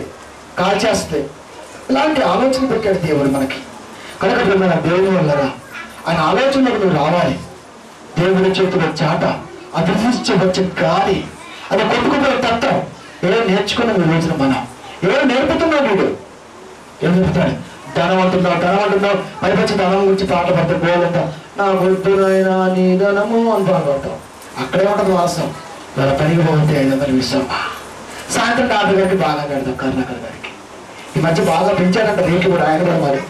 కాల్చేస్తే. ఇలాంటి ఆలోచన పెట్టాడు దేవుడు మనకి. కనుక మన దేవుని వల్లరా ఆయన ఆలోచనలకు నువ్వు రావాలి. దేవుని చేతిలో చాట, అది తీసి వచ్చే గాలి, అది కొట్టుకుపోయే తత్వం. ఏదో నేర్చుకున్నాం ఈ రోజున మనం. ఏదో నేర్పుతున్నావు వీడు. ఏం నేర్పుతాడు? ధనం అంటున్నావు, పైపచ్చి ధనం గురించి పాట పడతావు. గోలంతా నా వద్దునైనా నీ ధనము అని పాడుతావు. అక్కడే ఉంటుంది వాసం. వాళ్ళ పనికి పోతే 500 విషయం. సాయంత్రం డాక్టర్ గారికి బాగా కడతాం, కరుణాకర్ గారికి. ఈ మధ్య బాగా పెంచాడంట రేట్లు కూడా. ఆయన కూడా మరి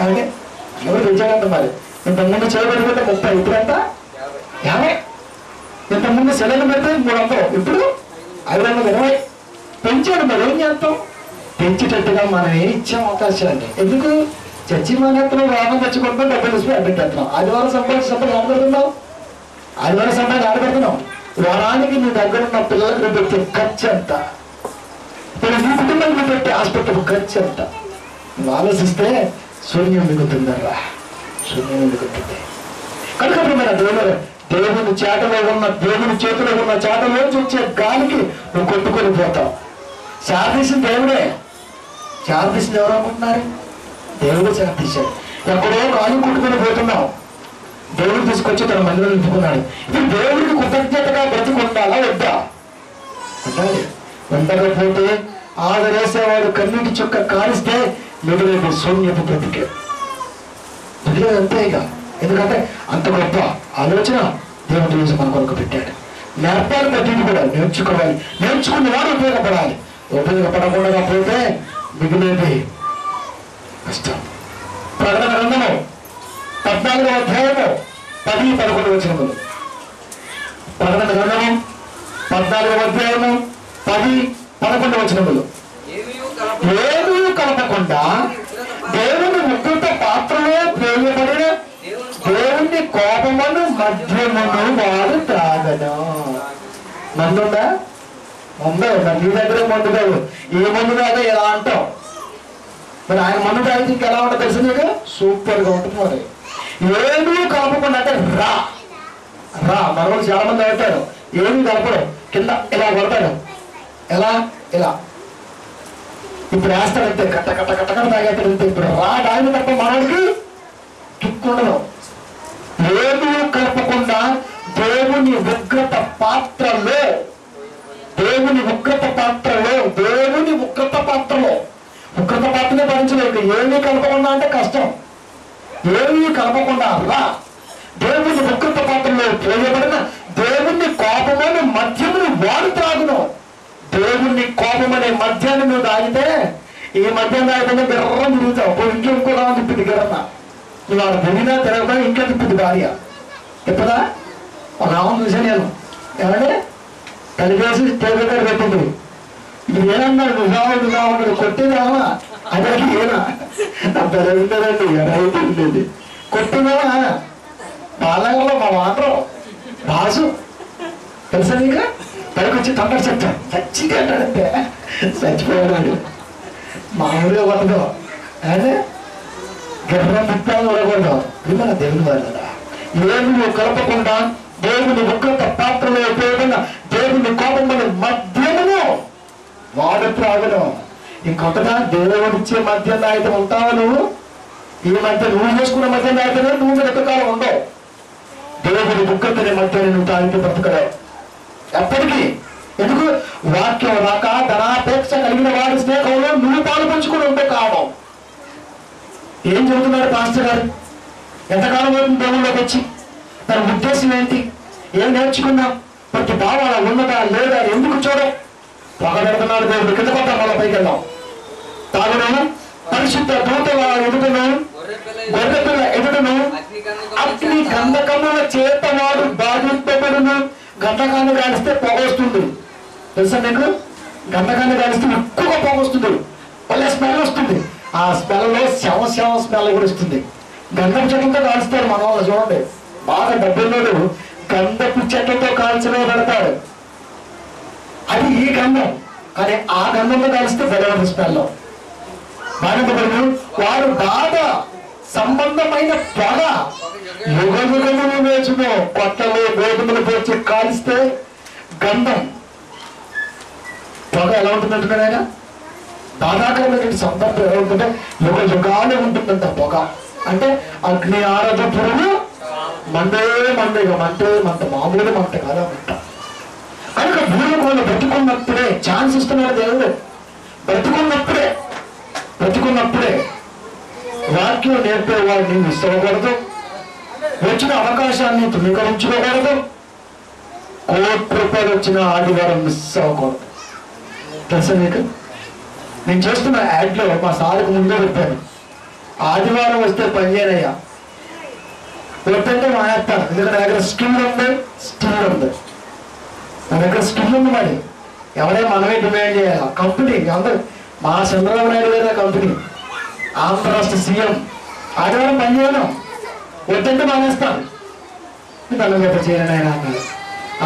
అంటే ఎవరు పెంచాడంట మరి. ఇంతకుముందు చేయబడిపోతే 30, ఇప్పుడు ఎంత 50. ఇంతకుముందు సెలవులు పెడితే 300, ఇప్పుడు 520 పెంచాడు. మరి ఏం చేస్తాం? పెంచేటట్టుగా మనం ఏం ఇచ్చాం అవకాశం అంటే. ఎందుకు? చచ్చి మానేత్రం, రోగం తెచ్చుకుంటాం, డబ్బులు తీసుకుని అడ్డెట్టేస్తున్నాం. ఆదివారం సంపాదించినప్పుడు ఆడబెడుతున్నావు, వారానికి నీ దగ్గర ఉన్న పిల్లలకు నువ్వు పెట్టే ఖర్చు ఎంత? ఇప్పుడు నీ కుటుంబానికి నువ్వు పెట్టే హాస్పిటల్ ఖర్చు ఎంత? నువ్వు ఆలోచిస్తే శూన్యం మిగులుతుందరా, శూన్యం మిగులుతుంది. కనుక మన దేవుని చేతలో ఉన్న, దేవుని చేతిలో ఉన్న చేతలోంచి వచ్చే గాలికి నువ్వు కొట్టుకొని పోతావు. శారదీసిన దేవుడే. శారదీసిన ఎవరు అనుకుంటున్నారు? దేవుడు శారదీశాడు. ఎక్కడో గాలి కొట్టుకొని పోతున్నావు, దేవుడు తీసుకొచ్చి తన మందిరం నింపుకున్నాడు. ఇప్పుడు దేవుడికి కృతజ్ఞతగా బ్రతికుండాలా వద్దా? ఉండాలి. ఉండకపోతే ఆదరేసేవాడు కన్నీటి చుక్క కాలిస్తే మిగిలిన శూన్యపు బ్రతికే మిగిలేదు అంతే. ఇక ఎందుకంటే అంత గొప్ప ఆలోచన దేవుడి రోజు మన కొరకు పెట్టాడు. నేర్పాలి, ప్రతిదీ కూడా నేర్చుకోవాలి. నేర్చుకున్న వాడు ఉపయోగపడాలి. ఉపయోగపడకుండా పోతే మిగిలేది కష్టం. ప్రకటన గ్రంథము 14వ అధ్యాయము 10-11 వచనములు. ప్రకటన గ్రంథము 14వ అధ్యాయము 10-11 వచనములు. ఏమీ కలపకుండా దేవుని ఉగ్రత పాత్రలో ప్రేయబడిన దేవుని కోపమును మద్యమును వాడు త్రాగను. మందుందా? ముందు నీ దగ్గర మందు కాదు. ఏ మందు కాదో ఎలా అంటాం. మరి ఆయన మందు తాగితే ఇంకెలా ఉంటుంది తెలుసు నీకు? సూపర్గా ఉంటుంది. మరి ఏమీ కలపకుండా అంటే రా మనవాళ్ళు చాలా మంది అవుతారు. ఏమీ కలపడం, కింద ఇలా కొడతాడు. ఎలా? ఇలా ఇప్పుడు వేస్తాడంతే, కట్ట తాగేస్తాడంతే. ఇప్పుడు రా తాగిన తప్ప మనవాడికి తుక్కుండదు. ఏమీ కలపకుండా దేవుని ఉగ్రత పాత్రలో ఉగ్రత పాత్రనే భరించలేదు. ఏమీ కలపకుండా అంటే కష్టం. ఏమీ కలపకుండా రా దేవుని ఉగ్రత పాత్రలో పోయబడిన దేవుని కోపమనే మద్యమును వాడు త్రాగును. దేవుని కోపమనే మద్యాన్ని నువ్వు తాగితే, ఈ మద్యం తాగితే గర్రం తిరుగుతావు. ఇంకో రావని చెప్పింది గర్రమ్మ. నువ్వు వాడు తిరిగినా తిరగకుండా ఇంకా తిప్పింది భార్య. ఎప్పుడా ఒక రావణ్ చూసాను నేను. ఏమంటే కలిపేసి తేలిక పెట్టింది. ఇప్పుడు ఏమన్నాడు? నువ్వు కొట్టేదామా అదే ఏనా నా పిల్లలు ఉంటారండి రైతు ఉండేది కొట్టున్నావా బాలనగర్లో మా వాటరు బాసు తెలుసా నీకు పైకి వచ్చి తొందర చెప్తాను చచ్చింది అంటాడంటే చచ్చిపోయాడు మామూలుగా కొట్టదు అదే గర్భం ముట్టాలను ఉండకూడదు ఇది మన దేవుని వాళ్ళరా ఏమి నువ్వు కలపకుండా దేవుని ఉగ్రత పాత్రలో ఉపయోగంగా దేవుని కోపం మధ్యమును వాడు త్రాగను ఇంకొకదా దేవుడిచ్చే మధ్య నాయకుడు ఉంటావా నువ్వు ఈ మధ్య నువ్వు చేసుకున్న మధ్య నాయకుడు నువ్వు ఎక్కువకాలం ఉండవు దేవుడి ఉగ్రతని మధ్య నువ్వు తాగితే బ్రతకలేవు ఎప్పటికీ ఎందుకు వాక్యం రాక ధనాపేక్ష కలిగిన వాడి స్నేహంలో నువ్వు పాలు పంచుకుని ఉండే కావడం ఏం చెబుతున్నారు పాస్టర్ గారు ఎంతకాలం అవుతుంది దేవుళ్ళకి వచ్చి దాని ఉద్దేశం ఏంటి ఏం నేర్చుకున్నాం ప్రతి భావాల ఉన్నదా లేదా ఎందుకు చూడం పొగబెడుతున్నాడు దేవుడు కింద కొట్టాం వాళ్ళ పైకి వెళ్దాం తాగును పరిశుద్ధ దూతల ఎదుటను గొర్రెపిల్ల ఎదుటను అగ్ని గంధకముల చేత వాడు బాధింపబడును గంధకాన్ని కాలిస్తే పొగ వస్తుంది తెలుసా నీకు గంధకాన్ని కాలిస్తే ఎక్కువగా పొగ వస్తుంది వాళ్ళ స్మెల్ వస్తుంది ఆ స్మెల్లో శవ స్మెల్ కూడా వస్తుంది గంధపు చెట్లతో కాల్చుతాడు మన వాళ్ళు చూడండి బాగా డబ్బున్నోడు గంధపు చెట్లతో కాల్చలో పెడతాడు అది ఈ గంధం కానీ ఆ గంధంలో కాల్స్తే బెలవదు స్మెల్ బాధింపబడు వాడు బాధ సంబంధమైన పొగ యుగములు వేసును కొట్టలు గోధుమలు పోచి కాల్స్తే గంధం పొగ ఎలా ఉంటుందంటున్నాడు ఆయన బాధాకరమైన సందర్భం ఎలా ఉంటుంటే యుగాలు ఉంటుందంట పొగ అంటే అగ్ని ఆరద పురుగు మండేగా మంట మామూలు మంట కాదా మంట కనుక భూమికోళ్ళు బ్రతుకున్నప్పుడే ఛాన్స్ ఇస్తున్నాడు దేవుడు బ్రతుకున్నప్పుడే వాక్యం నేర్పే వాడిని మిస్ అవ్వకూడదు వచ్చిన అవకాశాన్ని తృణీకరించుకోకూడదు 1 కోటి రూపాయలు వచ్చిన ఆదివారం మిస్ అవ్వకూడదు తెలుసా మీకు నేను చేస్తున్న యాడ్లో మా సార్కు ముందే చెప్పాను ఆదివారం వస్తే పని చేయనయ్యా వద్దంటే మానేస్తాను ఎందుకంటే నా దగ్గర స్కిల్ ఉంది నా దగ్గర స్కిల్ ఉంది మరి ఎవరే మనమే డిమాండ్ చేయాలి కంపెనీ అందరూ మా చంద్రబాబు నాయుడు గారి కంపెనీ ఆంధ్ర రాష్ట్ర సీఎం ఆదివారం పని చేయను వద్దంటే మానేస్తాను దండం గట్ట చేయను ఆయన అన్నారు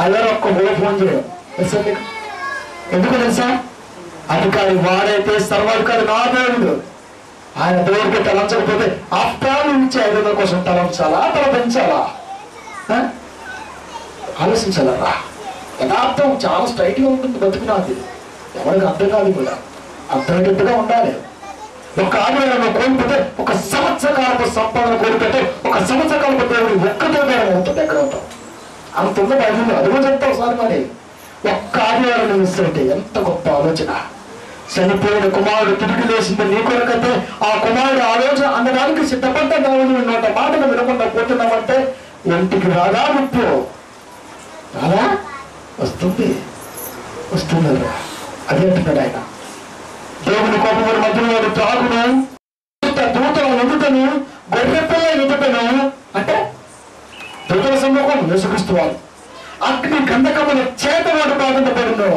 ఆదివారం ఒక్క మూడు ఫోన్ చేయడం తెలుసా మీకు ఎందుకు తెలుసా అధికారి వాడైతే సర్వాధికారి నా దేవుడు ఆయన దేవుడికి తలంచకపోతే ఆఫ్టర్ నుంచి 500 కోసం తలంచాలా తలపించాలా ఆలోచించాలరా యథార్థం చాలా స్ట్రైట్ గా ఉంటుంది బతుకున్నది ఎవరికి అర్థం కాదు కూడా అర్థమయ్యేట్టుగా ఉండాలి ఒక ఆదివారం కోల్పోతే 1 సంవత్సర కాలపు సంపాదన కోల్పోతే 1 సంవత్సర కాలపు దేవుడు ఒక్కతో అవుతుంది ఎక్కడ అవుతాం అంత ఉంది బయట అది కూడా చెప్తాం సార్ మరి ఒక్క ఆదివారం మిస్ అయితే ఎంత గొప్ప ఆలోచన చనిపోయిన కుమారుడు తిరిగి లేచింది నీ కొరకైతే ఆ కుమారుడు ఆలోచన అందడానికి సిద్ధపడ్డ దేవుడు నోట మాటను వినకుండా పోతున్నామంటే ఒంటికి రాదా ముప్పు రాదా వస్తుంది అదే అంటున్నాడు ఆయన దేవుని కోపముల మధ్యలో వాడు త్రాగును దూతల ఎదుటను గొర్రెపిల్ల ఎదుటను అంటే దూతల సమ్మూహం యేసుక్రీస్తు వారు అగ్ని గంధకముల చేత వాడు బాధింపబడును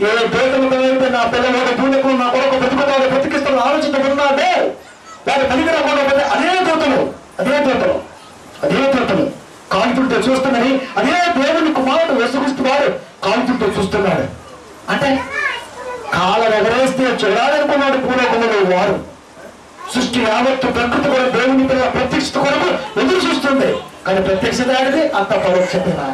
ఏ దూతలతో నా పిల్లవాడు పూలకు నా కొరకు బ్రతుకుతాడు బ్రతికిస్తాడు ఆలోచించబడినాడే వాడు పనికి రాకుండా అదే దూతలు కాల్పులతో చూస్తున్నది అదే దేవుని కుమారుడు యేసుక్రీస్తు వారు కాల్పులతో చూస్తున్నాడు అంటే కాలం ఎగరేస్తే చూడాలనుకున్నాడు పూర్వకులు వారు సృష్టి యావత్తు ప్రకృతి కూడా దేవుని పిల్లల ప్రత్యక్షత కొరకు ఎదురు చూస్తుంది కానీ ప్రత్యక్షత అనేది అంత పరోక్షతనే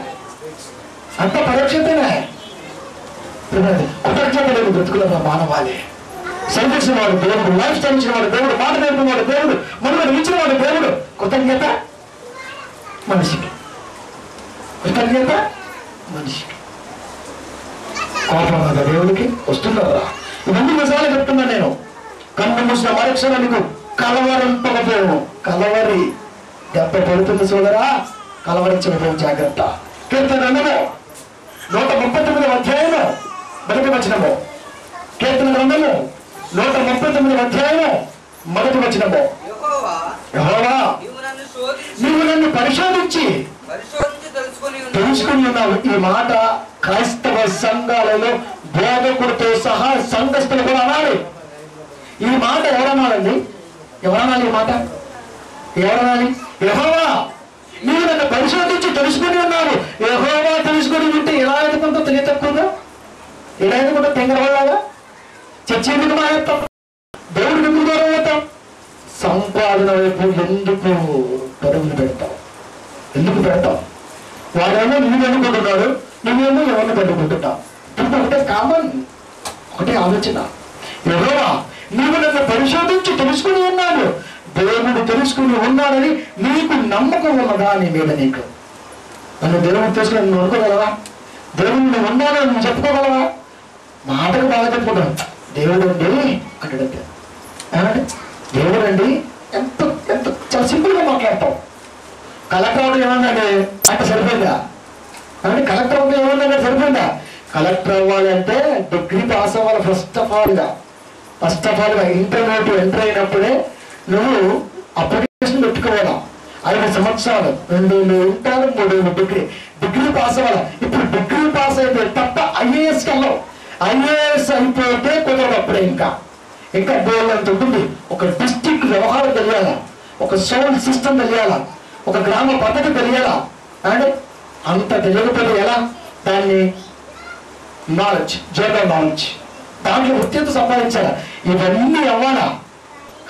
కృతజ్ఞత లేదు బ్రతుకుల మానవాళి సంరక్షణ వాడు దేవుడు లైఫ్ స్టైల్ ఇచ్చిన వాడు దేవుడు మాట నేర్పిన వాడు దేవుడు మనల్ని ఇచ్చిన వాడు దేవుడు కృతజ్ఞత మనిషికి కోపం కదా దేవుడికి వస్తుందా ఇవన్నీ నిజాలు చెప్తున్నా నేను కన్ను మూసిన మరక్షణ నీకు కలవరింపకపోను కలవరి దెబ్బ పడుతుంది సోదరా కలవరించకపోవు జాగ్రత్త కీర్తన 139 అధ్యాయము మొదటి వచనము కీర్తన గ్రంథము 139 అధ్యాయము మొదటి వచనము యెహోవా నీవు నన్ను పరిశోధించి తెలుసుకుని ఉన్నావు ఈ మాట క్రైస్తవ సంఘాలలో బోధకుడితో సహా సంఘస్థులు కూడా అనాలి ఈ మాట ఎవరన్నాడండి? ఎవరనాలి ఈ మాట? ఎవరనాలి? యెహోవా నీవు నన్ను పరిశోధించి తెలుసుకుని ఉన్నావు. యెహోవా తెలుసుకుని ఉంటే ఎలా ఎదుకుంటా తెలియ తక్కువగా, ఎలా ఎదుకుంటా తెంగరవాళ్ళగా చర్చ ఎందుకు మానేస్తాం? దేవుడికి ఎందుకు దూరం అవుతాం? సంపాదన వైపు ఎందుకు పరుగులు పెడతాం? ఎందుకు పెడతాం? వాడేమో నువ్వు ఎన్నుకుంటున్నాడు, నువ్వేమో ఎవరిని పట్టుకుంటున్నావు. ఇప్పుడు ఒకటే కామన్, ఒకటే ఆలోచన. యెహోవా నీవు నన్ను పరిశోధించి తెలుసుకుని ఉన్నాడు. దేవుడు తెలుసుకుని ఉన్నాడని నీకు నమ్మకం ఉన్నదా నీ మీద? నీకు నన్ను దేవుడు తెలుసుకుని నువ్వు అనుకోగలవా? దేవుడు నువ్వు ఉన్నాడని నువ్వు చెప్పుకోగలవా? మాటకు బాగా చెప్పుకుంటాం, దేవుడు అండి అంటాడంతే. దేవుడు అండి ఎంత ఎంత చాలా సింపుల్గా మాట్లాడతాం. కలెక్టర్ అవడం ఏమన్నాడు అంటే సరిపోయిందా? కలెక్టర్ అవడం ఏమన్నా సరిపోయిందా? కలెక్టర్ అవ్వాలంటే డిగ్రీ పాస్ అవ్వాలి. ఫస్ట్ ఆఫ్ ఆల్గా ఇంటర్మీడియట్ ఎంటర్ అయినప్పుడే నువ్వు అప్లికేషన్ పెట్టుకోవాలా. 5 సంవత్సరాలు, 2 ఇంటారు, 3 డిగ్రీ పాస్ అవ్వాలి. ఇప్పుడు డిగ్రీ పాస్ అయితే తప్ప ఐఏఎస్కి వెళ్ళవు. ఐఏఎస్ అయిపోతే కుదరదు. అప్పుడే ఇంకా బోర్డు అంత ఉంటుంది. ఒక డిస్ట్రిక్ట్ వ్యవహారం తెలియాలా, ఒక సోల్ సిస్టమ్ తెలియాలా, ఒక గ్రామ పద్ధతి తెలియాలా. అంటే అంత తెలియకపోతే ఎలా? దాన్ని నాలెడ్జ్, జనరల్ నాలెడ్జ్, దాంట్లో వృత్తితో సంపాదించాలా. ఇవన్నీ అవ్వాలా.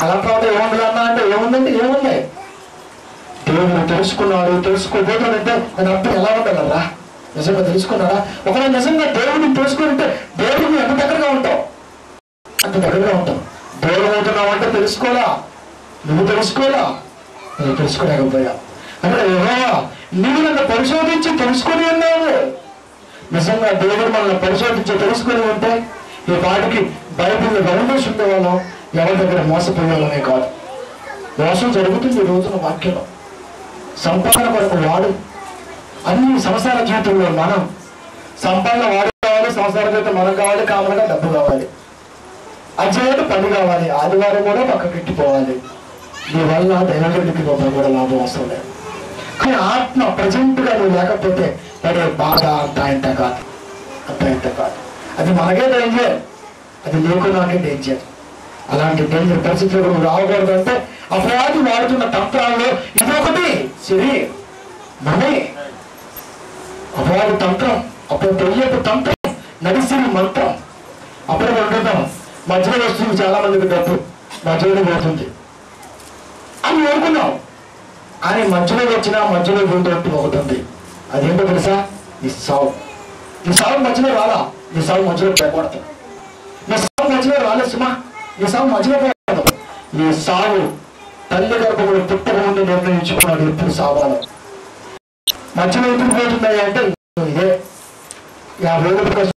కలెక్టర్ ఏముంది అన్నా అంటే ఏముందంటే ఏముంది? దేవుడు తెలుసుకున్నాడు, తెలుసుకోబోతాడంటే దాని అర్థం ఎలా ఉండాలరా? నిజంగా తెలుసుకున్నాడా? ఒకవేళ నిజంగా దేవుడిని తెలుసుకుంటే దేవుడిని ఎంత దగ్గరగా ఉంటావు, అంత దగ్గరగా ఉంటావు. దూరం అవుతున్నావు అంటే తెలుసుకోవాలా, నువ్వు తెలుసుకోలేకపోయా. అంటే యెహోవా నువ్వు నన్ను పరిశోధించి తెలుసుకుని ఉన్నావు. నిజంగా దేవుడు మనల్ని పరిశోధించి తెలుసుకుని ఉంటే ఈ పాటికి బైబిల్ని గమనించి ఉండేవాళ్ళం, ఎవరి దగ్గర మోసపోయేవాళ్ళమే కాదు. మోసం జరుగుతుంది ఈ రోజున వాక్యంలో. సంపాదన కొరకు వాడు, అన్ని సంసార జీవితంలో మనం సంపాదన వాడు కావాలి, సంసార జీవితం మనం కావాలి, కావాలిగా డబ్బు కావాలి, అర్జెంట్ పని కావాలి, ఆదివారం కూడా పక్కకి పెట్టిపోవాలి. నీ వల్ల దైవజనుడికి కూడా లాభం అవసరం లేదు. కానీ ఆత్మ ప్రజెంట్గా నువ్వు లేకపోతే పడే బాధ అంత ఇంత కాదు. అది మనకే డేంజర్, అది నీకు నాకే డేంజర్. అలాంటి డేంజర్ పరిస్థితులు నువ్వు రాకూడదు అంటే అపరాధి వాడుతున్న తంత్రాల్లో ఇదొకటి. సిరి మనీ, అపరాధి తంత్రం, అప్పుడు తెలియపు తంత్రం, నడిసిరి మంత్రం. అప్పుడే ఉంటున్నాం మధ్యలో వస్తుంది, చాలా మందికి డబ్బు మధ్యలో పోతుంది అని అనుకున్నాం. కానీ మధ్యలో వచ్చినా మధ్యలో పోతూ అవుతుంది. అదేంటో తెలుసా? నీ సావు మధ్యలో రాలా, నీ సావు మధ్యలో పోకూడదు. నీ సావు మధ్యలో రాలేదు సుమా, నీ సావు మధ్యలో పోకూడదు. నీ సావు తల్లి గర్భంలో పుట్టక ముందు నిర్ణయించుకున్నాడు ఎప్పుడు సావాలో. మధ్యలో ఎందుకు పోతున్నాయి అంటే ఇదే 50 రోజులు